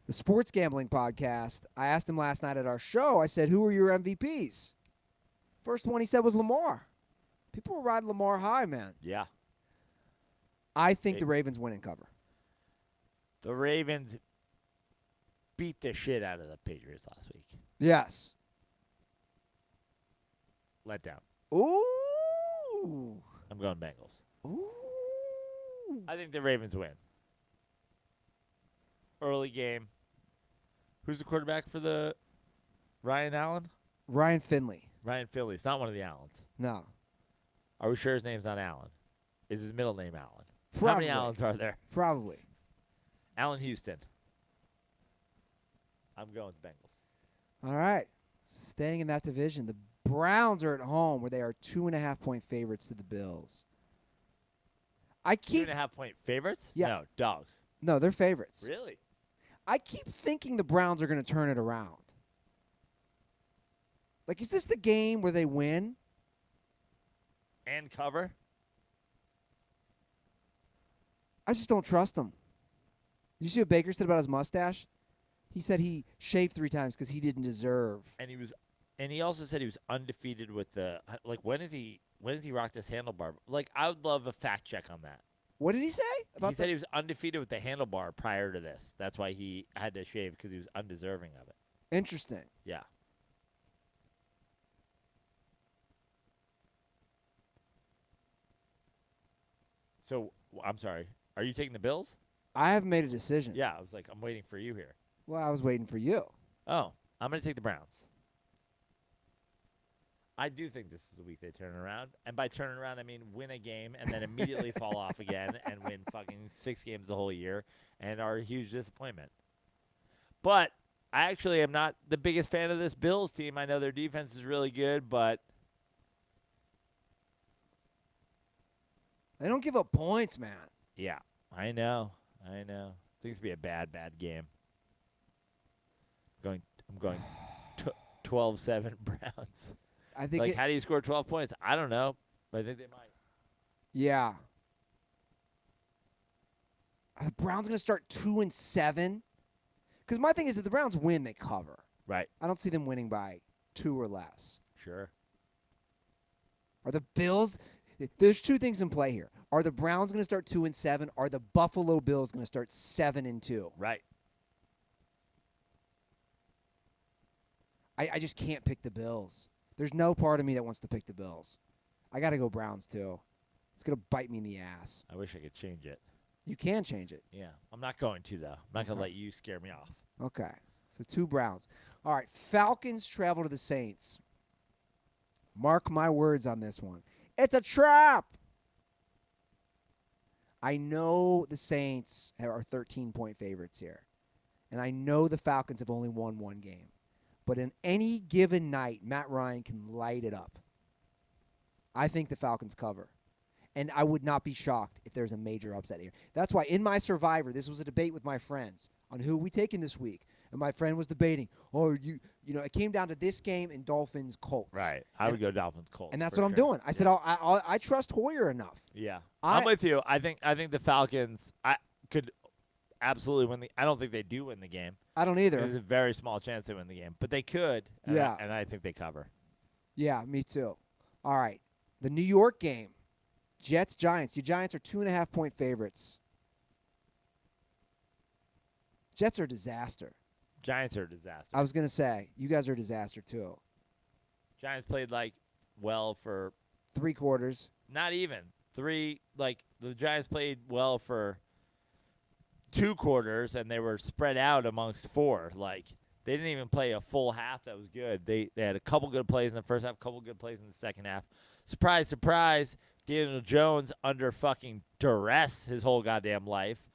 the Sports Gambling Podcast. I asked him last night at our show, I said, who are your MVPs? First one he said was Lamar. People were riding Lamar high, man. Yeah. I think the Ravens win and cover. The Ravens beat the shit out of the Patriots last week. Yes. Let down. Ooh. I'm going Bengals. Ooh. I think the Ravens win. Early game. Who's the quarterback for the Ryan Allen? Ryan Finley. Ryan Finley. It's not one of the Allens. No. Are we sure his name's not Allen? Is his middle name Allen? How Probably. many Allens are there? Probably. Allen Houston. I'm going with Bengals. All right. Staying in that division, the Browns are at home where they are 2.5-point favorites to the Bills. I keep 2.5-point favorites? Yeah. No, dogs. No, they're favorites. Really? I keep thinking the Browns are going to turn it around. Like, is this the game where they win? And cover? I just don't trust them. Did you see what Baker said about his mustache? He said he shaved 3 times because he didn't deserve. And he also said he was undefeated with the when is he rocked this handlebar? Like, I would love a fact check on that. What did he say? He said he was undefeated with the handlebar prior to this. That's why he had to shave, because he was undeserving of it. Interesting. Yeah. So, I'm sorry. Are you taking the Bills? I haven't made a decision. Yeah, I was like, I'm waiting for you here. Well, I was waiting for you. Oh, I'm going to take the Browns. I do think this is the week they turn around. And by turn around, I mean win a game and then immediately fall off again and win fucking 6 games the whole year and are a huge disappointment. But I actually am not the biggest fan of this Bills team. I know their defense is really good, but They don't give up points, man. yeah, I know. I think it's going to be a bad game. I'm going 12-7 Browns. I think How do you score 12 points? I don't know, but I think they might. Yeah. Are the Browns going to start 2-7? Because my thing is, if the Browns win, they cover. Right. I don't see them winning by 2 or less. Sure. Are the Bills? There's 2 things in play here. Are the Browns going to start 2-7? Are the Buffalo Bills going to start 7-2? Right. I just can't pick the Bills. There's no part of me that wants to pick the Bills. I got to go Browns too. It's going to bite me in the ass. I wish I could change it. You can change it. Yeah. I'm not going to, though. I'm not going to let you scare me off. Okay. So 2 Browns. All right. Falcons travel to the Saints. Mark my words on this one. It's a trap. I know the Saints are 13-point favorites here. And I know the Falcons have only won 1 game. But in any given night, Matt Ryan can light it up. I think the Falcons cover. And I would not be shocked if there's a major upset here. That's why in my Survivor, this was a debate with my friends on who we taking this week. And my friend was debating, it came down to this game and Dolphins-Colts. Right. I would go Dolphins-Colts. And that's what I'm doing. I said, I trust Hoyer enough. Yeah. I'm with you. I think the Falcons could absolutely win I don't think they do win the game. I don't either. There's a very small chance they win the game. But they could. Yeah. And I think they cover. Yeah, me too. All right. The New York game. Jets-Giants. Your Giants are 2.5-point favorites. Jets are a disaster. Giants are a disaster. I was going to say, you guys are a disaster too. Giants played, well for 3 quarters. not even. 3, the Giants played well for 2 quarters, and they were spread out amongst 4. They didn't even play a full half that was good. They had a couple good plays in the first half, a couple good plays in the second half. Surprise, surprise, Daniel Jones under fucking duress his whole goddamn life.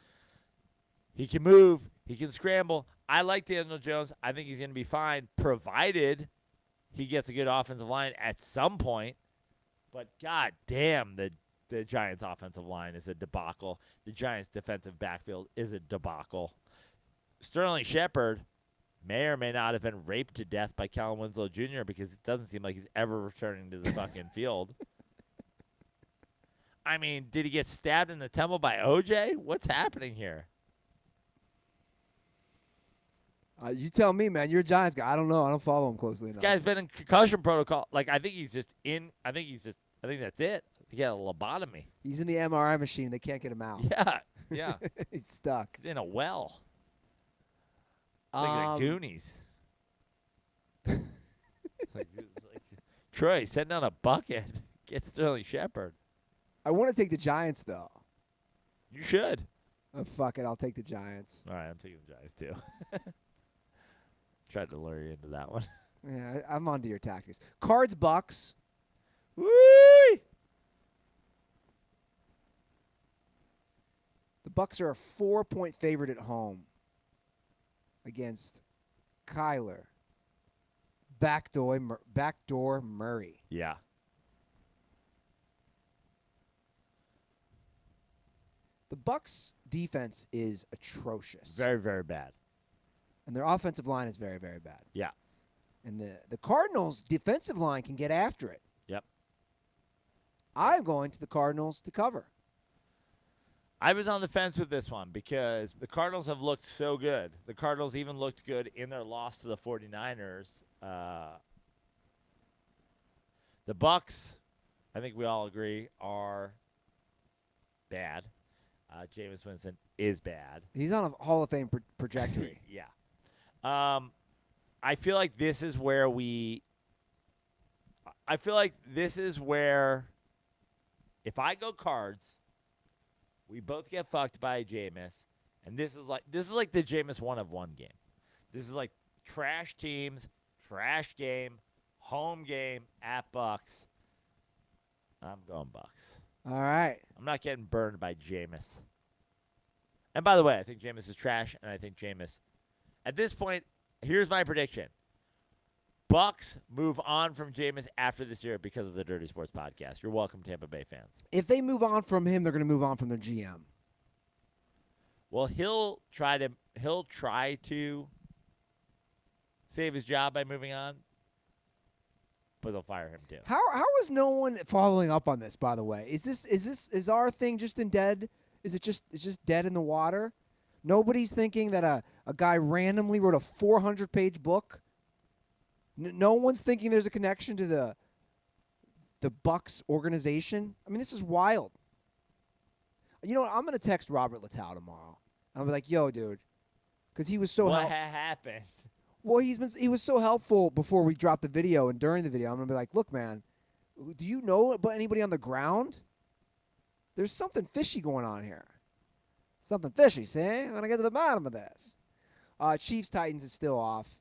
He can move. He can scramble. I like Daniel Jones. I think he's going to be fine, provided he gets a good offensive line at some point. But god damn, the Giants' offensive line is a debacle. The Giants' defensive backfield is a debacle. Sterling Shepard may or may not have been raped to death by Kellen Winslow Jr. because it doesn't seem like he's ever returning to the fucking field. I mean, did he get stabbed in the temple by OJ? What's happening here? You tell me, man. You're a Giants guy. I don't know. I don't follow him closely This enough. guy's been in concussion protocol. I think he's just in. I think that's it. He got a lobotomy. He's in the MRI machine. They can't get him out. Yeah. He's stuck. He's in a well. Like the Goonies. it's like Troy, send down a bucket. Get Sterling Shepard. I want to take the Giants, though. You should. Oh, fuck it. I'll take the Giants. All right, I'm taking the Giants too. Tried to lure you into that one. Yeah, I'm onto your tactics. Cards, Bucks. Woo! The Bucks are a 4-point favorite at home against Kyler. Backdoor Murray. Yeah. The Bucks' defense is atrocious. Very, very bad. And their offensive line is very, very bad. Yeah. And the Cardinals' defensive line can get after it. Yep. I'm going to the Cardinals to cover. I was on the fence with this one because the Cardinals have looked so good. The Cardinals even looked good in their loss to the 49ers. The Bucks, I think we all agree, are bad. Jameis Winston is bad. He's on a Hall of Fame trajectory. Yeah. I feel like this is where if I go Cards, we both get fucked by Jameis, and this is like the Jameis 1-of-1 game. This is like trash teams, trash game, Home game at Bucks. I'm going Bucks. All right. I'm not getting burned by Jameis. And by the way, I think Jameis is trash, and I think Jameis, at this point, here's my prediction. Bucks move on from Jameis after this year because of the Dirty Sports Podcast. You're welcome, Tampa Bay fans. If they move on from him, they're going to move on from their GM. Well, he'll try to save his job by moving on, but they'll fire him too. How is no one following up on this? By the way, is our thing just in dead? Is it's just dead in the water? Nobody's thinking that a guy randomly wrote a 400-page book. No one's thinking there's a connection to the Bucks organization. I mean, this is wild. You know what? I'm going to text Robert Littau tomorrow. I'll be like, "Yo, dude," because he was so. What happened? Well, he was so helpful before we dropped the video and during the video. I'm going to be like, "Look, man, do you know about anybody on the ground? There's something fishy going on here. Something fishy, see? I'm going to get to the bottom of this." Chiefs-Titans is still off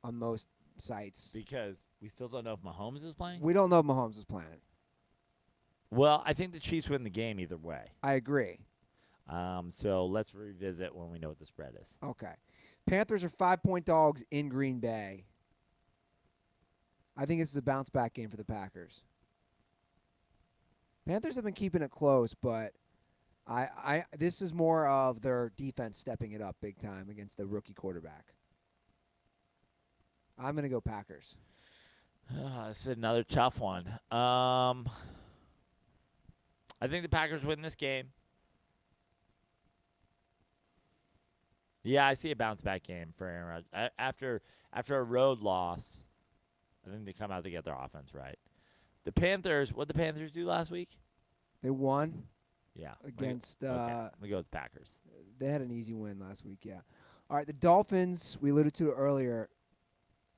on most sites. Because we still don't know if Mahomes is playing? We don't know if Mahomes is playing. Well, I think the Chiefs win the game either way. I agree. So let's revisit when we know what the spread is. Okay. Panthers are 5-point dogs in Green Bay. I think this is a bounce-back game for the Packers. Panthers have been keeping it close, but this is more of their defense stepping it up big time against the rookie quarterback. I'm going to go Packers. This is another tough one. I think the Packers win this game. Yeah, I see a bounce-back game for Aaron Rodgers. After a road loss, I think they come out to get their offense right. The Panthers, what did the Panthers do last week? They won Yeah. against Okay. I'm going to go with the Packers. They had an easy win last week, yeah. All right, the Dolphins, we alluded to it earlier.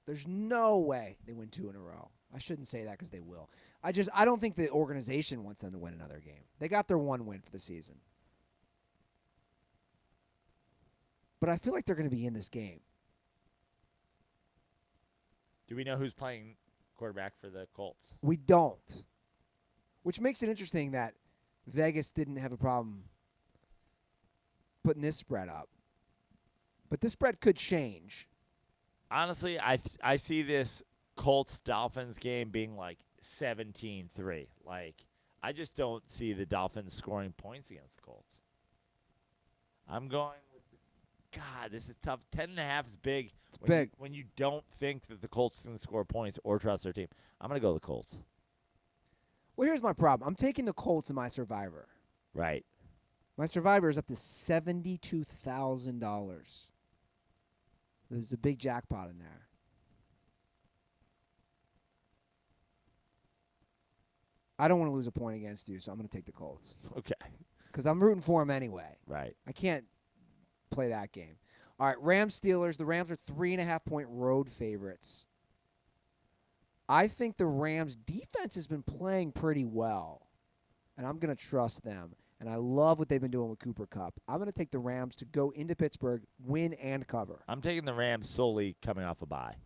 There's no way they win 2 in a row. I shouldn't say that because they will. I don't think the organization wants them to win another game. They got their 1 win for the season. But I feel like they're going to be in this game. Do we know who's playing quarterback for the Colts? We don't. Which makes it interesting that Vegas didn't have a problem putting this spread up. But this spread could change. Honestly, I see this Colts-Dolphins game being like 17-3. Like, I just don't see the Dolphins scoring points against the Colts. I'm going with God, this is tough. 10.5 is big. It's big. When you don't think that the Colts can score points or trust their team. I'm going to go with the Colts. Well, here's my problem. I'm taking the Colts in my Survivor. Right. My Survivor is up to $72,000. There's a big jackpot in there. I don't want to lose a point against you, so I'm going to take the Colts. Okay. Because I'm rooting for them anyway. Right. I can't play that game. All right, Rams-Steelers. The Rams are 3.5-point road favorites. I think the Rams' defense has been playing pretty well, and I'm going to trust them. And I love what they've been doing with Cooper Kupp. I'm going to take the Rams to go into Pittsburgh, win and cover. I'm taking the Rams solely coming off a bye.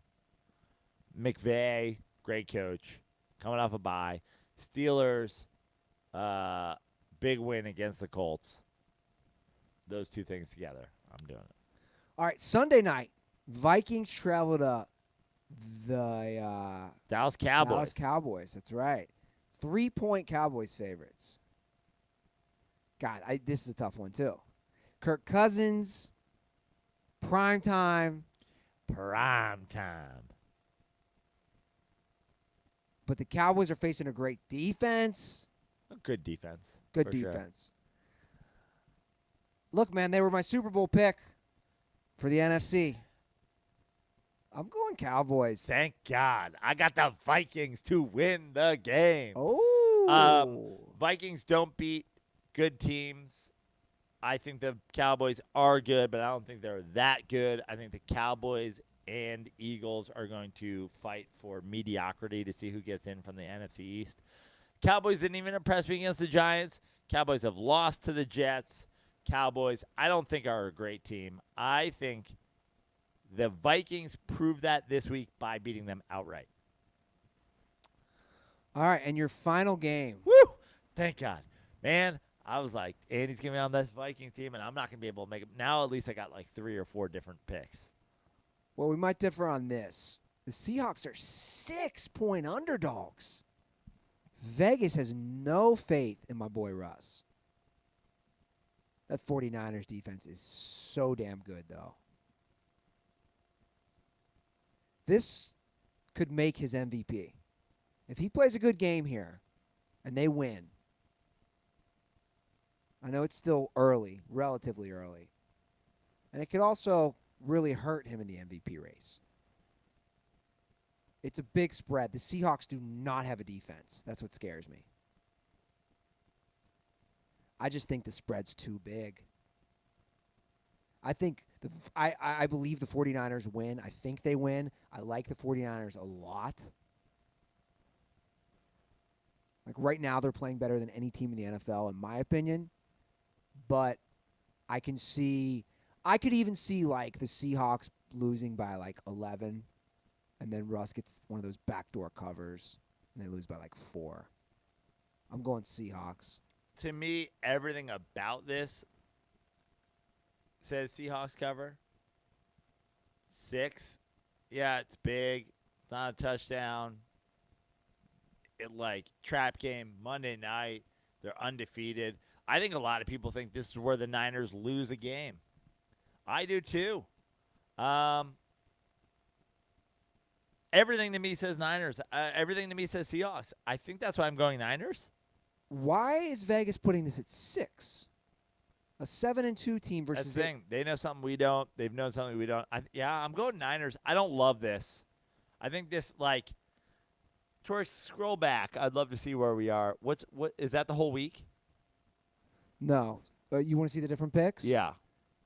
McVay, great coach, coming off a bye. Steelers, big win against the Colts. Those two things together, I'm doing it. All right, Sunday night, Vikings travel to the Dallas Cowboys. Dallas Cowboys, that's right. 3-point Cowboys favorites. God, this is a tough one, too. Kirk Cousins, prime time. Prime time. But the Cowboys are facing a great defense. A good defense. Good for defense. Look, man, they were my Super Bowl pick for the NFC. I'm going Cowboys. Thank God. I got the Vikings to win the game. Oh. Vikings don't beat good teams. I think the Cowboys are good, but I don't think they're that good. I think the Cowboys and Eagles are going to fight for mediocrity to see who gets in from the NFC East. Cowboys didn't even impress me against the Giants. Cowboys have lost to the Jets. Cowboys, I don't think, are a great team. I think the Vikings proved that this week by beating them outright. All right, and your final game. Woo! Thank God. Man, I was like, Andy's going to be on this Vikings team, and I'm not going to be able to make it. Now at least I got like 3 or 4 different picks. Well, we might differ on this. The Seahawks are 6-point underdogs. Vegas has no faith in my boy Russ. That 49ers defense is so damn good, though. This could make his MVP. If he plays a good game here and they win, I know it's still early, relatively early, and it could also really hurt him in the MVP race. It's a big spread. The Seahawks do not have a defense. That's what scares me. I just think the spread's too big. I think I believe the 49ers win. I think they win. I like the 49ers a lot. Like right now they're playing better than any team in the NFL in my opinion. But I could even see like the Seahawks losing by like 11. And then Russ gets one of those backdoor covers, and they lose by like 4. I'm going Seahawks. To me, everything about this says Seahawks cover. 6. Yeah, it's big. It's not a touchdown. It like trap game Monday night. They're undefeated. I think a lot of people think this is where the Niners lose a game. I do too. Everything to me says Niners. Everything to me says Seahawks. I think that's why I'm going Niners. Why is Vegas putting this at 6? A 7-2 team versus That's the thing. They know something we don't. They've known something we don't. I'm going Niners. I don't love this. I think this, like, Tori, scroll back. I'd love to see where we are. What is that the whole week? No. You want to see the different picks? Yeah.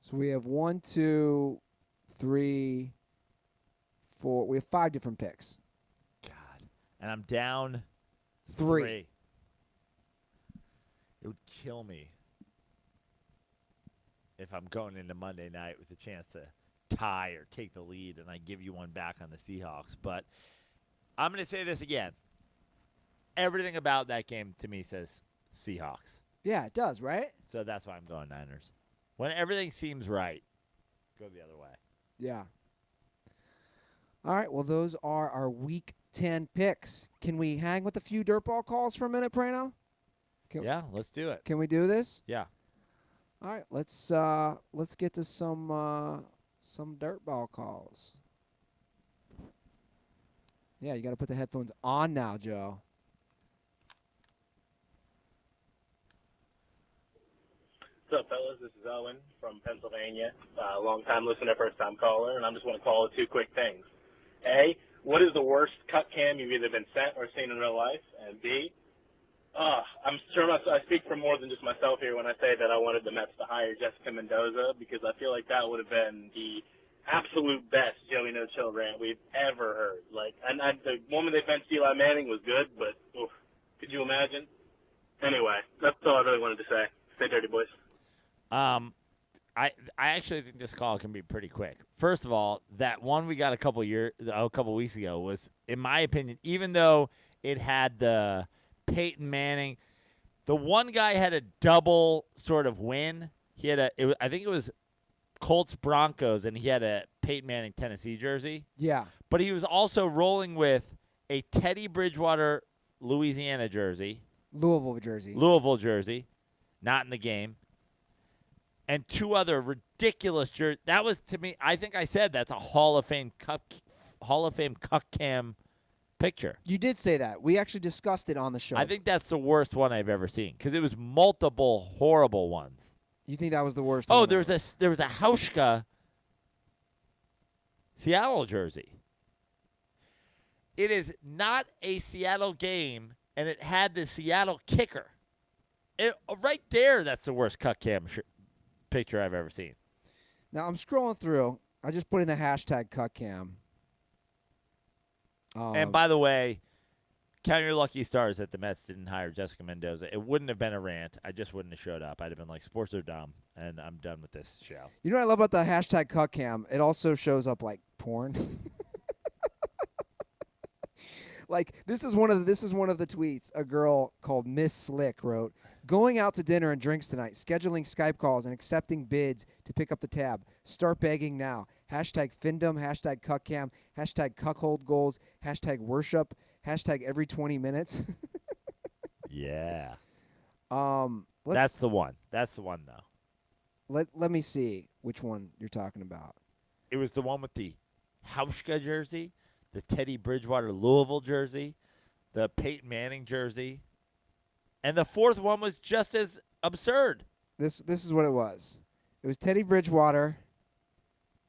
So we have 1, 2, 3, 4. We have 5 different picks. God. And I'm down 3. It would kill me if I'm going into Monday night with a chance to tie or take the lead and I give you one back on the Seahawks. But I'm going to say this again. Everything about that game to me says Seahawks. Yeah, it does, right? So that's why I'm going Niners. When everything seems right, go the other way. Yeah. All right, well, those are our Week 10 picks. Can we hang with a few dirtball calls for a minute, Prano? Yeah, let's do it. Can we do this? Yeah. All right, let's get to some dirtball calls. Yeah, you got to put the headphones on now, Joe. What's up, fellas? This is Owen from Pennsylvania. Long-time listener, first-time caller, and I just want to call it 2 quick things. A, what is the worst Cuck Cam you've either been sent or seen in real life? And B, I'm sure I speak for more than just myself here when I say that I wanted the Mets to hire Jessica Mendoza, because I feel like that would have been the absolute best Joey No-Chill rant we've ever heard. Like, and the woman they benched Eli Manning was good, but oof, could you imagine? Anyway, that's all I really wanted to say. Stay dirty, boys. I actually think this call can be pretty quick. First of all, that one we got a couple weeks ago was, in my opinion, even though it had the Peyton Manning, the one guy had a double sort of win. He had I think it was Colts Broncos, and he had a Peyton Manning Tennessee jersey. Yeah. But he was also rolling with a Teddy Bridgewater Louisiana jersey. Louisville jersey. Not in the game. And 2 other ridiculous jerseys. That was, to me, I think I said that's a Hall of Fame Cuck Cam picture. You did say that. We actually discussed it on the show. I think that's the worst one I've ever seen because it was multiple horrible ones. You think that was the worst? Oh, one there was a Hauschka Seattle jersey. It is not a Seattle game, and it had the Seattle kicker. Right there, that's the worst Cuck Cam picture I've ever seen. Now, I'm scrolling through. I just put in the hashtag Cuck Cam. And by the way, count your lucky stars that the Mets didn't hire Jessica Mendoza. It wouldn't have been a rant. I just wouldn't have showed up. I'd have been like, sports are dumb, and I'm done with this show. You know what I love about the hashtag Cuck Cam? It also shows up like porn. Like this is one of the tweets a girl called Miss Slick wrote. Going out to dinner and drinks tonight, scheduling Skype calls and accepting bids to pick up the tab. Start begging now. Hashtag Findom, hashtag Cuck Cam, hashtag Cuckold Goals, hashtag Worship, hashtag every 20 minutes. Yeah. Let's, That's the one. That's the one, though. let me see which one you're talking about. It was the one with the Hauschka jersey, the Teddy Bridgewater Louisville jersey, the Peyton Manning jersey, and the fourth one was just as absurd. This is what it was. It was Teddy Bridgewater.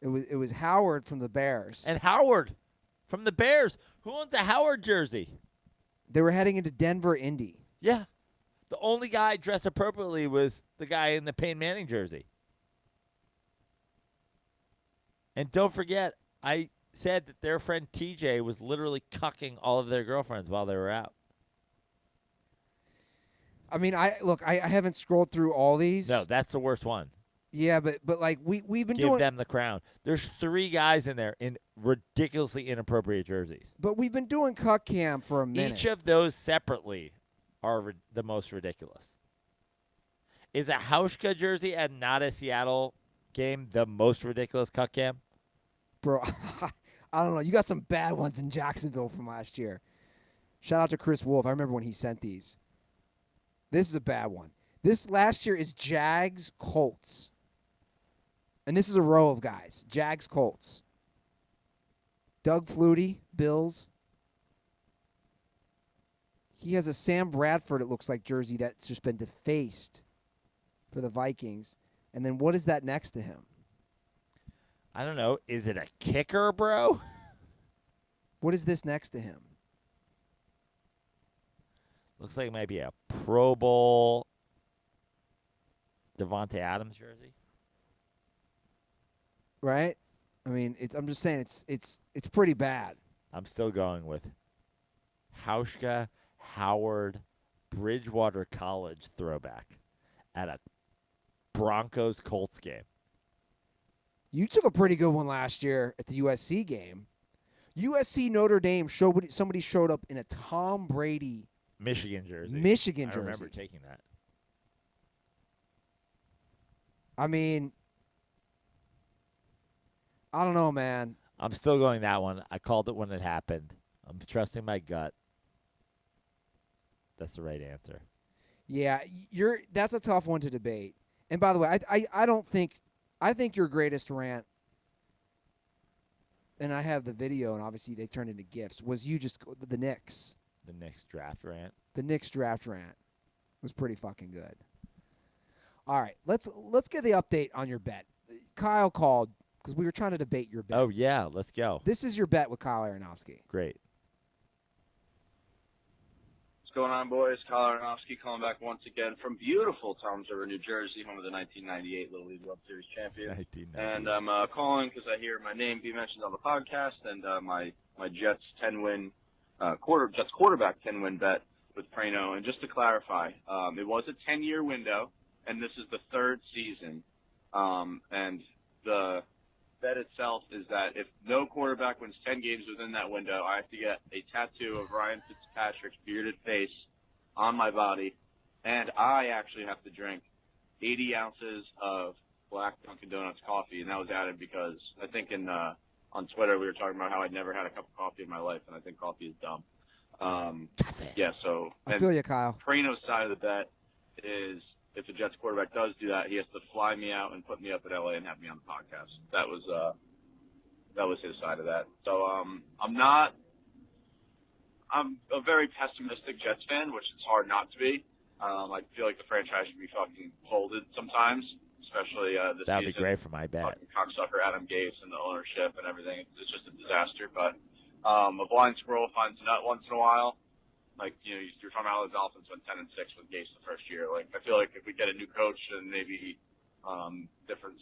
It was Howard from the Bears. And Howard from the Bears. Who owns a Howard jersey? They were heading into Denver, Indy. Yeah. The only guy dressed appropriately was the guy in the Peyton Manning jersey. And don't forget, I said that their friend TJ was literally cucking all of their girlfriends while they were out. I mean, I haven't scrolled through all these. No, that's the worst one. Yeah, but like we've been Give doing them the crown. There's 3 guys in there in ridiculously inappropriate jerseys. But we've been doing Cuck Cam for a minute. Each of those separately are the most ridiculous. Is a Hauschka jersey at not a Seattle game the most ridiculous Cuck Cam? Bro, I don't know. You got some bad ones in Jacksonville from last year. Shout out to Chris Wolf. I remember when he sent these. This is a bad one. This last year is Jags Colts. And this is a row of guys. Jags Colts. Doug Flutie, Bills. He has a Sam Bradford, it looks like, jersey that's just been defaced for the Vikings. And then what is that next to him? I don't know. Is it a kicker, bro? What is this next to him? Looks like it might be a Pro Bowl Devontae Adams jersey. Right? I mean, I'm just saying it's pretty bad. I'm still going with Hauschka Howard Bridgewater College throwback at a Broncos Colts game. You took a pretty good one last year at the USC game. USC Notre Dame somebody showed up in a Tom Brady Michigan jersey. Michigan jersey. I remember taking that. I mean, I don't know, man. I'm still going that one. I called it when it happened. I'm trusting my gut. That's the right answer. Yeah, that's a tough one to debate. And by the way, I think your greatest rant, and I have the video, and obviously they turned into GIFs, was you just the Knicks. The Knicks draft rant. The Knicks draft rant was pretty fucking good. All right, let's get the update on your bet. Kyle called because we were trying to debate your bet. Oh, yeah, let's go. This is your bet with Kyle Aronofsky. Great. What's going on, boys? Kyle Aronofsky calling back once again from beautiful Toms River, New Jersey, home of the 1998 Little League World Series champion. 1998. And I'm calling because I hear my name be mentioned on the podcast, and my Jets 10-win Jets quarterback 10-win bet with Prano. And just to clarify, it was a 10-year window, and this is the 3rd season. And the bet itself is that if no quarterback wins 10 games within that window, I have to get a tattoo of Ryan Fitzpatrick's bearded face on my body, and I actually have to drink 80 ounces of black Dunkin' Donuts coffee, and that was added because I think on Twitter we were talking about how I'd never had a cup of coffee in my life, and I think coffee is dumb. Yeah, so I feel you, Kyle. Prano's side of the bet is if the Jets quarterback does do that, he has to fly me out and put me up at LA and have me on the podcast. That was his side of that. So I'm a very pessimistic Jets fan, which is hard not to be. I feel like the franchise should be fucking folded sometimes, especially this That would season. be great for my bet. Fucking cocksucker Adam Gase and the ownership and everything. It's just a disaster. But a blind squirrel finds a nut once in a while. Like, you're talking about how the Dolphins went 10-6 with Gase the first year. Like, I feel like if we get a new coach and maybe different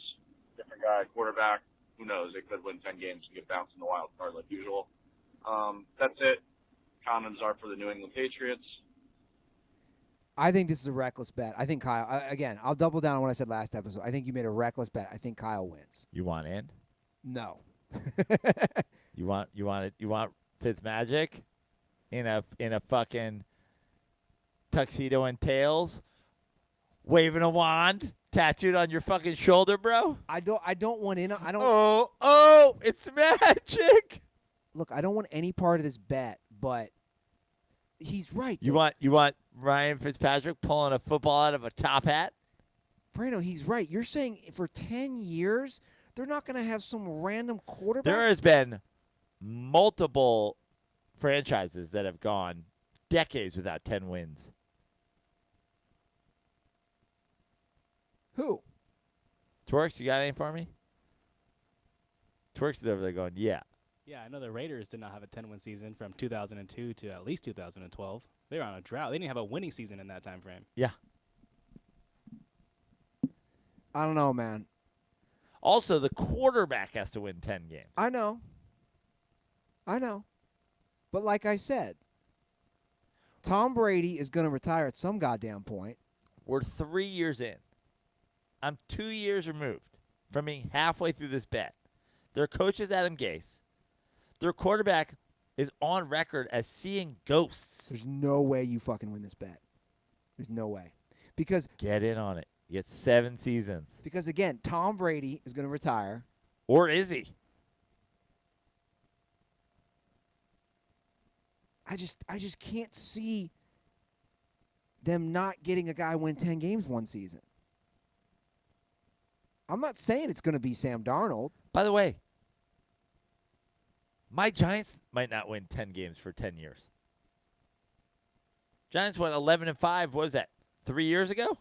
guy quarterback, who knows? They could win 10 games and get bounced in the wild card like usual. That's it. Condoms are for the New England Patriots. I think this is a reckless bet. I think Kyle, again, I'll double down on what I said last episode. I think you made a reckless bet. I think Kyle wins. You want in? No. You want Fitzmagic? in a fucking tuxedo and tails, waving a wand, tattooed on your fucking shoulder, bro? I don't want in. I don't. Oh, it's magic. Look, I don't want any part of this bet, but he's right. You though. want Ryan Fitzpatrick pulling a football out of a top hat? Brando, he's right. You're saying for 10 years they're not going to have some random quarterback? There has been multiple franchises that have gone decades without 10 wins. Who? Twerks, you got anything for me? Twerks is over there going, yeah. Yeah, I know the Raiders did not have a 10-win season from 2002 to at least 2012. They were on a drought. They didn't have a winning season in that time frame. Yeah. I don't know, man. Also, the quarterback has to win 10 games. I know. But like I said, Tom Brady is going to retire at some goddamn point. We're 3 years in. I'm 2 years removed from being halfway through this bet. Their coach is Adam Gase. Their quarterback is on record as seeing ghosts. There's no way you fucking win this bet. There's no way. Because Get in on it. You get 7 seasons. again, Tom Brady is going to retire. Or is he? I just can't see them not getting a guy win 10 games one season. I'm not saying it's going to be Sam Darnold. By the way, my Giants might not win 10 games for 10 years. Giants went 11-5. What was that? 3 years ago?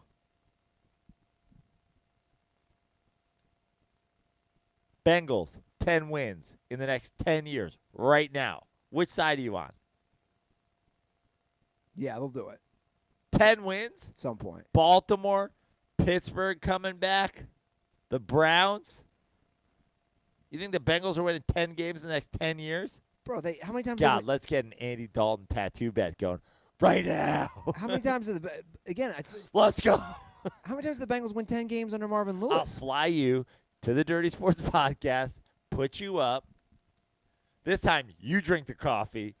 Bengals, 10 wins in the next 10 years right now. Which side are you on? Yeah, they'll do it 10 wins? at some point. Baltimore, Pittsburgh coming back, the Browns. You think the Bengals are winning 10 games in the next 10 years? Bro, how many times? God, let's get an Andy Dalton tattoo bet going right now. How many times did Let's go. how many times did the Bengals win 10 games under Marvin I'll Lewis? fly you to the Dirty Sports Podcast, put you up. This time, you drink the coffee.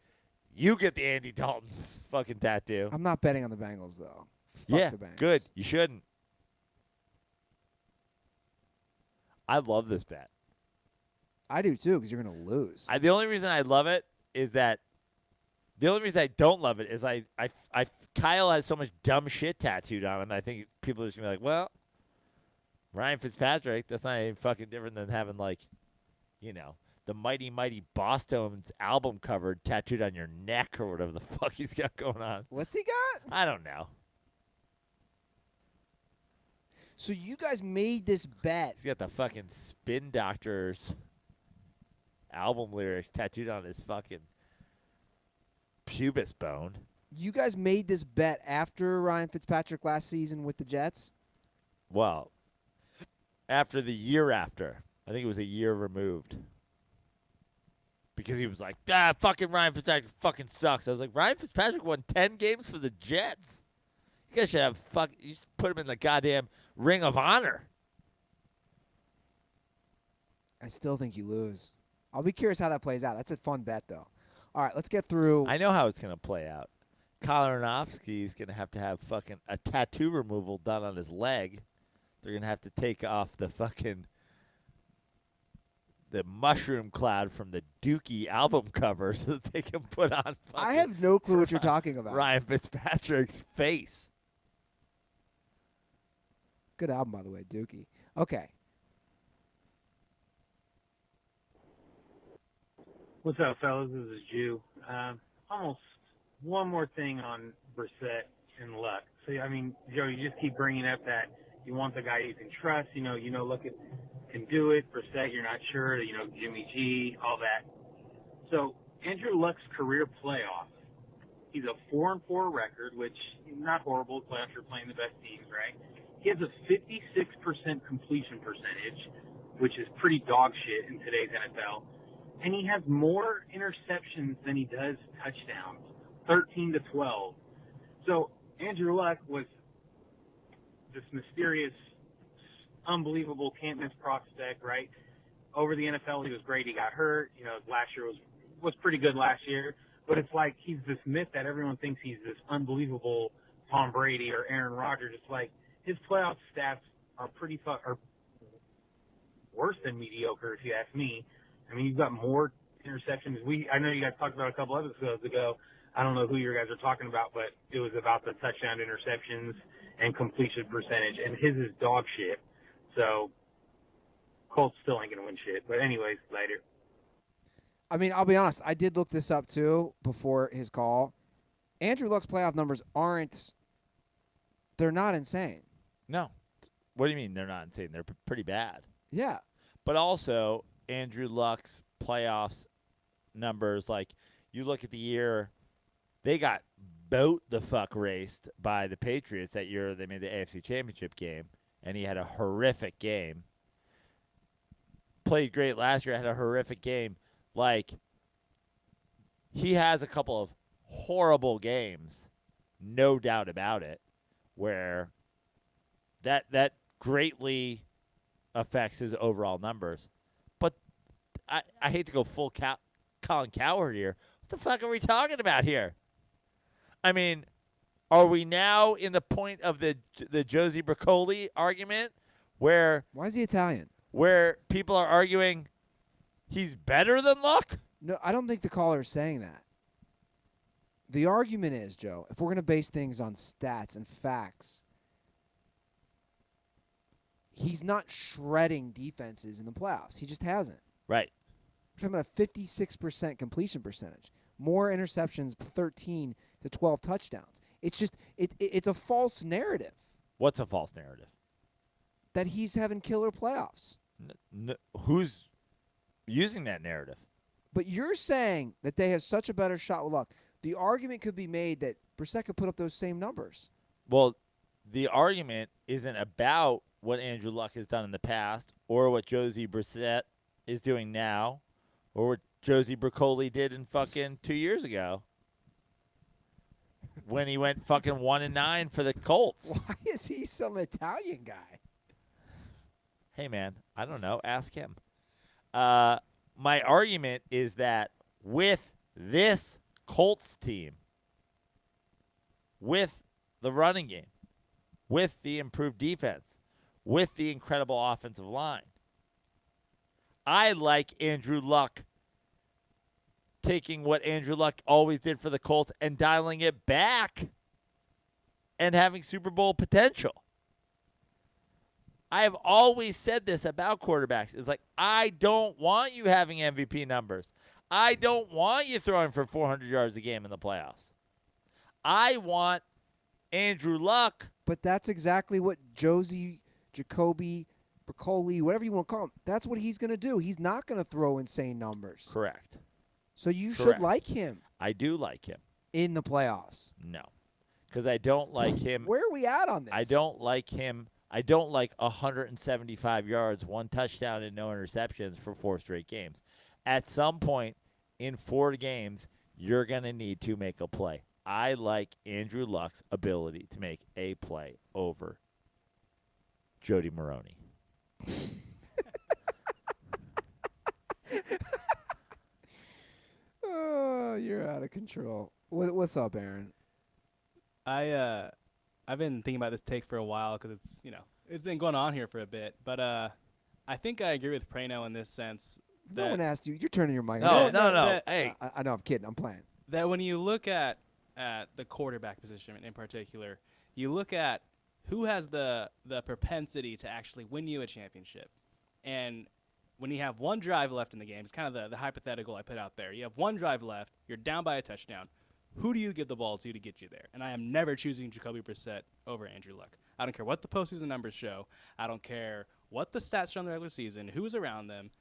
You get the Andy Dalton fucking tattoo. I'm not betting on the Bengals though. Fuck Yeah, the Bengals. good. You shouldn't. I love this bet. I do too because you're going to lose. The only reason I love it is that the only reason I don't love it is Kyle has so much dumb shit tattooed on him. I think people are just gonna be like, well, Ryan Fitzpatrick, that's not any fucking different than having the Mighty Mighty Boston's album cover tattooed on your neck or whatever the fuck he's got going on. What's he got? I don't know. So you guys made this bet. He's got the fucking Spin Doctors album lyrics tattooed on his fucking pubis bone. You guys made this bet after Ryan Fitzpatrick last season with the Jets? Well, after the year after. I think it was a year removed. Because he was like, fucking Ryan Fitzpatrick fucking sucks. I was like, Ryan Fitzpatrick won 10 games for the Jets. You guys should have you should put him in the goddamn Ring of Honor. I still think you lose. I'll be curious how that plays out. That's a fun bet, though. All right, let's get through. I know how it's going to play out. Kolonovsky's going to have fucking a tattoo removal done on his leg. They're going to have to take off the mushroom cloud from the Dookie album cover so that they can put on I have no clue what you're talking about. Ryan Fitzpatrick's face. Good album, by the way, Dookie. Okay. What's up, fellas? This is Jew. Almost one more thing on Brissett and Luck. So, I mean, Joe, you just keep bringing up that you want the guy you can trust. Luck can do it. Brissett, you're not sure. Jimmy G, all that. So, Andrew Luck's career playoff, he's a 4-4 record, which is not horrible. Playoffs, you're playing the best teams, right? He has a 56% completion percentage, which is pretty dog shit in today's NFL. And he has more interceptions than he does touchdowns, 13-12. So Andrew Luck was this mysterious, unbelievable can't-miss prospect, right? Over the NFL, he was great. He got hurt. Last year was pretty good last year. But it's like he's this myth that everyone thinks he's this unbelievable Tom Brady or Aaron Rodgers. It's like his playoff stats are are worse than mediocre, if you ask me. I mean, you've got more interceptions. I know you guys talked about a couple episodes ago. I don't know who you guys are talking about, but it was about the touchdown interceptions and completion percentage, and his is dog shit. So Colts still ain't going to win shit. But anyways, later. I mean, I'll be honest. I did look this up, too, before his call. Andrew Luck's playoff numbers they're not insane. No. What do you mean they're not insane? They're pretty bad. Yeah. But also, Andrew Luck's playoffs numbers, like, you look at the year, they got boat the fuck raced by the Patriots that year. They made the AFC Championship game, and he had a horrific game. Played great last year, had a horrific game. Like, he has a couple of horrible games, no doubt about it, where that greatly affects his overall numbers. But I hate to go full Colin Cowherd here. What the fuck are we talking about here? I mean, are we now in the point of the Josie Broccoli argument where Why is he Italian? where people are arguing he's better than Luck? No, I don't think the caller is saying that. The argument is, Joe, if we're going to base things on stats and facts, he's not shredding defenses in the playoffs. He just hasn't. Right. We're talking about a 56% completion percentage. More interceptions, 13 to 12 touchdowns. It's just it's a false narrative What's a false narrative? that he's having killer playoffs. Who's using that narrative? But you're saying that they have such a better shot with Luck. The argument could be made that Brissett could put up those same numbers. Well, the argument isn't about what Andrew Luck has done in the past or what Josie Brissett is doing now or what Josie Broccoli did in fucking 2 years ago when he went fucking 1-9 for the Colts. Why is he some Italian guy? Hey, man, I don't know. Ask him. My argument is that with this Colts team, with the running game, with the improved defense, with the incredible offensive line, I like Andrew Luck taking what Andrew Luck always did for the Colts and dialing it back and having Super Bowl potential. I have always said this about quarterbacks. It's like, I don't want you having MVP numbers. I don't want you throwing for 400 yards a game in the playoffs. I want Andrew Luck. But that's exactly what Josie, Jacoby, Broccoli, whatever you want to call him, that's what he's going to do. He's not going to throw insane numbers. Correct. So you should Correct. like him I do like him. in the playoffs. No. Because I don't like him. Where are we at on this? I don't like him. I don't like 175 yards, 1 touchdown, and no interceptions for 4 straight games. At some point in 4 games, you're going to need to make a play. I like Andrew Luck's ability to make a play over Jody Maroney. Oh, you're out of control. What's up, Aaron? I've been thinking about this take for a while because it's been going on here for a bit. But I think I agree with Prano in this sense. No one asked you. You're turning your mic No, on. no. Hey. I know. I'm kidding. I'm playing. That when you look at the quarterback position in particular, you look at who has the propensity to actually win you a championship. And when you have 1 drive left in the game, it's kind of the hypothetical I put out there. You have 1 drive left. You're down by a touchdown. Who do you give the ball to get you there? And I am never choosing Jacoby Brissett over Andrew Luck. I don't care what the postseason numbers show. I don't care what the stats show in the regular season, who's around them.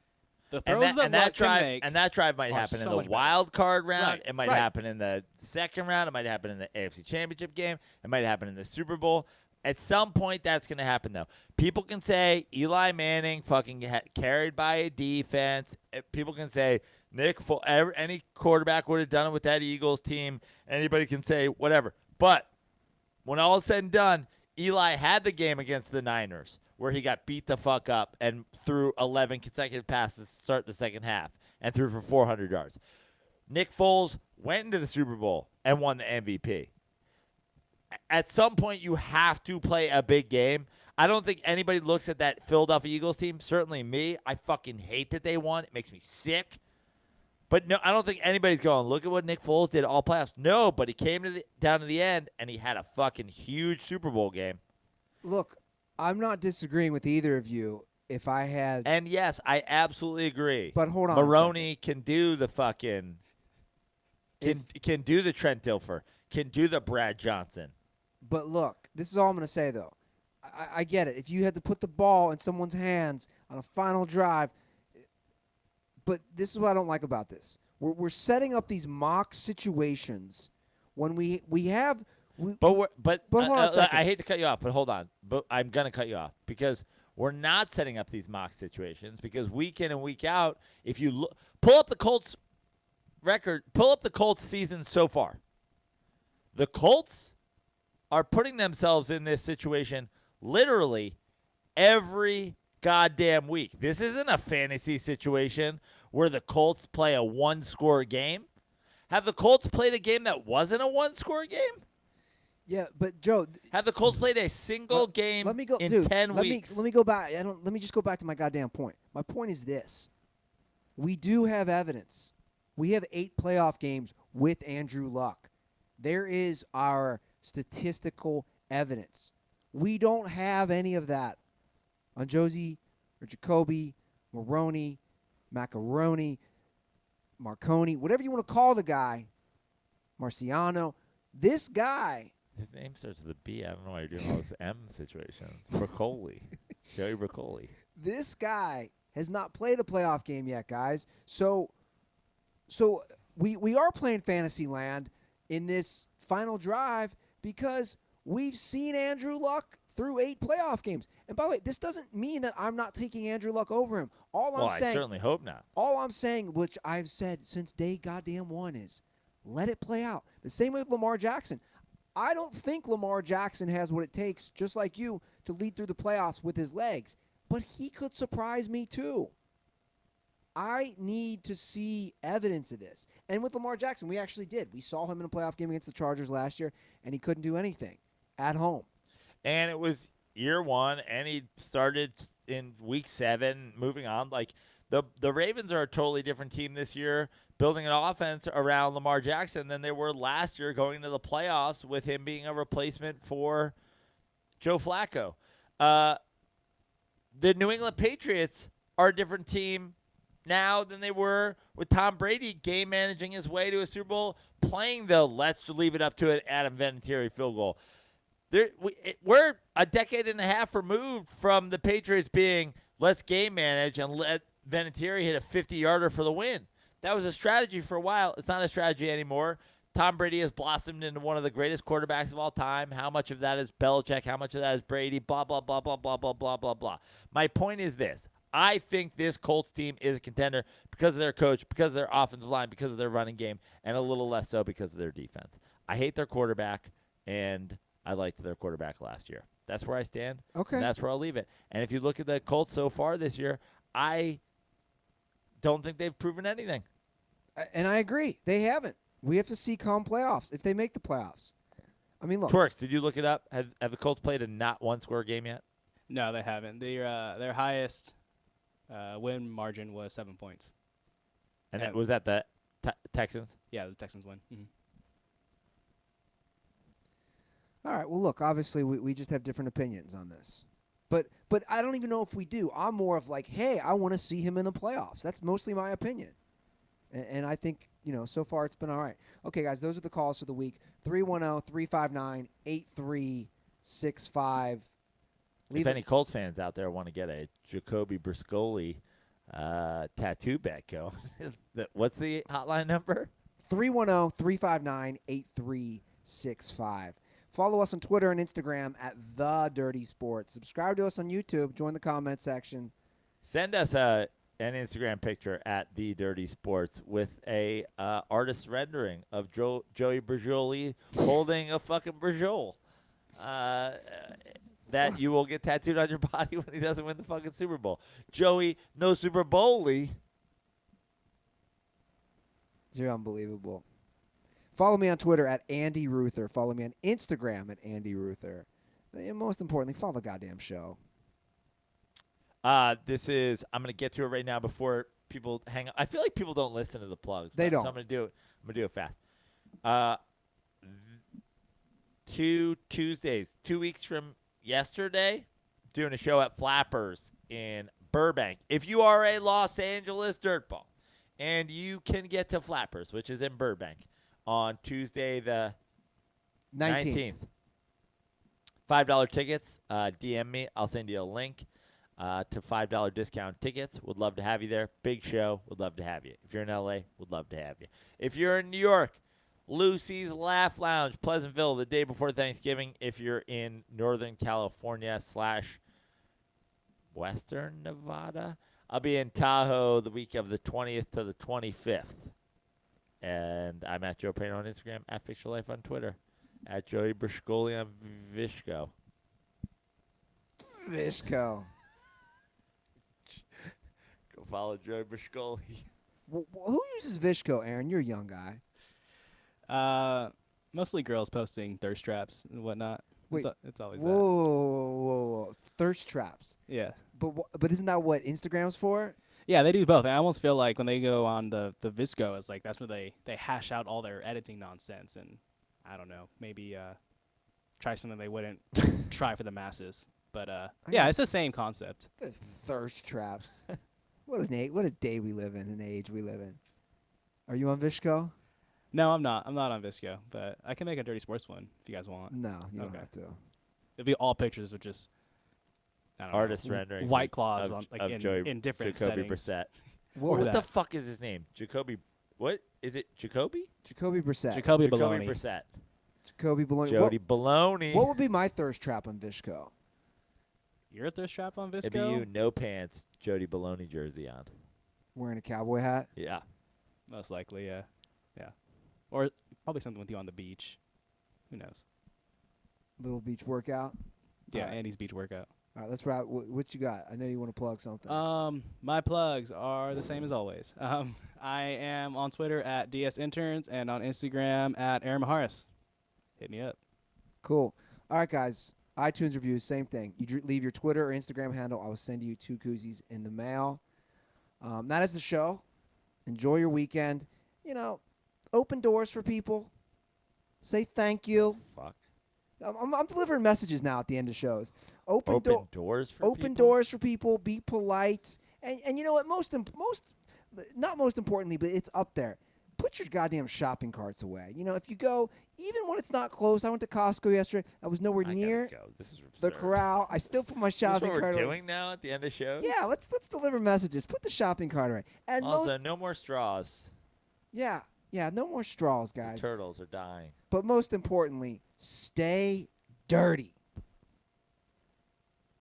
The throws that Luck can make and that drive might happen so in the much better. wild card round. Right, It might right. happen in the second round. It might happen in the AFC Championship game. It might happen in the Super Bowl. At some point, that's going to happen, though. People can say Eli Manning fucking carried by a defense. People can say any quarterback would have done it with that Eagles team. Anybody can say whatever. But when all is said and done, Eli had the game against the Niners where he got beat the fuck up and threw 11 consecutive passes to start the second half and threw for 400 yards. Nick Foles went into the Super Bowl, and won the MVP. At some point, you have to play a big game. I don't think anybody looks at that Philadelphia Eagles team. Certainly me. I fucking hate that they won. It makes me sick. But no, I don't think anybody's going, look at what Nick Foles did all playoffs. No, but he came down to the end, and he had a fucking huge Super Bowl game. Look, I'm not disagreeing with either of you. If I had, And yes, I absolutely agree. but hold on, a Maroney can do the fucking can do the Trent Dilfer, can do the Brad Johnson. But look, this is all I'm going to say, though. I get it. If you had to put the ball in someone's hands on a final drive, but this is what I don't like about this. We're setting up these mock situations when we have. But hold on a second. I hate to cut you off, but hold on. But I'm going to cut you off because we're not setting up these mock situations because week in and week out, if you pull up the Colts record, pull up the Colts season so far. The Colts are putting themselves in this situation literally every goddamn week. This isn't a fantasy situation where the Colts play a one-score game. Have the Colts played a game that wasn't a one-score game? Yeah, but Joe, have the Colts played a single game in 10 weeks? Let me go back. Let me just go back to my goddamn point. My point is this: we do have evidence. We have 8 playoff games with Andrew Luck. There is our statistical evidence. We don't have any of that on Josie or Jacoby, Maroney, Macaroni, Marconi, whatever you want to call the guy, Marciano. This guy. His name starts with a B. I don't know why you're doing all this M situations. Broccoli. Joey Broccoli. This guy has not played a playoff game yet, guys. So we are playing fantasy land in this final drive because we've seen Andrew Luck through 8 playoff games. And by the way, this doesn't mean that I'm not taking Andrew Luck over him. I certainly hope not. All I'm saying, which I've said since day goddamn one, is let it play out. The same way with Lamar Jackson. I don't think Lamar Jackson has what it takes, just like you, to lead through the playoffs with his legs. But he could surprise me too. I need to see evidence of this. And with Lamar Jackson, we actually did. We saw him in a playoff game against the Chargers last year, and he couldn't do anything at home. And it was year 1, and he started in week 7, moving on. Like, the Ravens are a totally different team this year, building an offense around Lamar Jackson than they were last year going to the playoffs with him being a replacement for Joe Flacco. The New England Patriots are a different team now than they were with Tom Brady game managing his way to a Super Bowl, playing the let's leave it up to an Adam Vinatieri field goal. We're a decade and a half removed from the Patriots being let's game manage and let Vinatieri hit a 50-yarder for the win. That was a strategy for a while. It's not a strategy anymore. Tom Brady has blossomed into one of the greatest quarterbacks of all time. How much of that is Belichick? How much of that is Brady? Blah, blah, blah, blah, blah, blah, blah, blah, blah. My point is this. I think this Colts team is a contender because of their coach, because of their offensive line, because of their running game, and a little less so because of their defense. I hate their quarterback, and I liked their quarterback last year. That's where I stand. Okay. And that's where I'll leave it. And if you look at the Colts so far this year, I don't think they've proven anything. And I agree. They haven't. We have to see come playoffs if they make the playoffs. I mean, look. Twerks, did you look it up? Have the Colts played a not one-score game yet? No, they haven't. Their highest win margin was 7 points. And was that the Texans? Yeah, the Texans win. Mm-hmm. All right. Well, look, obviously we just have different opinions on this. But I don't even know if we do. I'm more of like, hey, I want to see him in the playoffs. That's mostly my opinion. And I think, so far it's been all right. Okay, guys, those are the calls for the week. 310-359-8365. If any Colts fans out there want to get a Jacoby Brissoli tattoo bet going, what's the hotline number? 310-359-8365. Follow us on Twitter and Instagram at The Dirty Sports. Subscribe to us on YouTube. Join the comment section. Send us an Instagram picture at The Dirty Sports with a artist rendering of Joey Brissoli holding a fucking Brissol. That you will get tattooed on your body when he doesn't win the fucking Super Bowl. Joey, no Super Bowl-y. You're unbelievable. Follow me on Twitter at Andy Ruther. Follow me on Instagram at Andy Ruther. And most importantly, follow the goddamn show. I'm going to get to it right now before people hang up. I feel like people don't listen to the plugs. They don't. So I'm going to do it fast. 2 Tuesdays, 2 weeks from yesterday, doing a show at Flappers in Burbank. If you are a Los Angeles dirtball and you can get to Flappers, which is in Burbank, on Tuesday the 19th. $5 tickets. DM me. I'll send you a link to $5 discount tickets. Would love to have you there. Big show. Would love to have you. If you're in LA, would love to have you. If you're in New York, Lucy's Laugh Lounge, Pleasantville, the day before Thanksgiving. If you're in Northern California / Western Nevada, I'll be in Tahoe the week of the 20th to the 25th. And I'm at Joe Payne on Instagram, at Fix Your Life on Twitter, at Joey Brishkoli on Vishko. Vishko. Go follow Joey Brishkoli. Who uses Vishko, Aaron? You're a young guy. Mostly girls posting thirst traps and whatnot. Wait, it's always whoa. Thirst traps. that. Yeah. But isn't that what Instagram's for? Yeah, they do both. I almost feel like when they go on the Visco, it's like that's where they hash out all their editing nonsense and I don't know, maybe try something they wouldn't try for the masses. But yeah, it's the same concept. The thirst traps. What a day we live in, an age we live in. Are you on Vishko? No, I'm not. I'm not on Visco, but I can make a Dirty Sports one if you guys want. No, you don't Okay. have to. It'll be all pictures of just I don't know, Artist renderings White of- Claws of- on like of in, Joey- in different Jacoby settings. Brissett. Or What the that. fuck is his name? Jacoby. What is it? Jacoby? Jacoby Brissett. Jacoby Jacoby Baloney. Brissett. Jacoby Baloney. Jody Baloney. What would be my thirst trap on Vishko? You're a thirst trap on It'd be Visco? you, no pants, Jody Baloney jersey on. Wearing a cowboy hat? Yeah. Most likely, yeah. Yeah. Or probably something with you on the beach. Who knows? Little beach workout? Yeah, All right. Andy's beach workout. All right, let's wrap. What you got? I know you want to plug something. My plugs are the same as always. I am on Twitter at DSInterns and on Instagram at Aaron Maharis. Hit me up. Cool. All right, guys. iTunes reviews, same thing. You leave your Twitter or Instagram handle. I will send you 2 koozies in the mail. That is the show. Enjoy your weekend. You know, open doors for people. Say thank you. Fuck. I'm delivering messages now at the end of shows. Open doors for Open people? doors for people. Be polite. And you know what? Not most importantly, but it's up there. Put your goddamn shopping carts away. You know, if you go, even when it's not close. I went to Costco yesterday. I was nowhere I near gotta go. This is the absurd. corral. I still put my Is this shopping what we're cart away. doing now at the end of shows? Yeah, let's deliver messages. Put the shopping cart away. And Also, no more straws. yeah, no more straws, The guys. turtles are dying. But most importantly, stay dirty.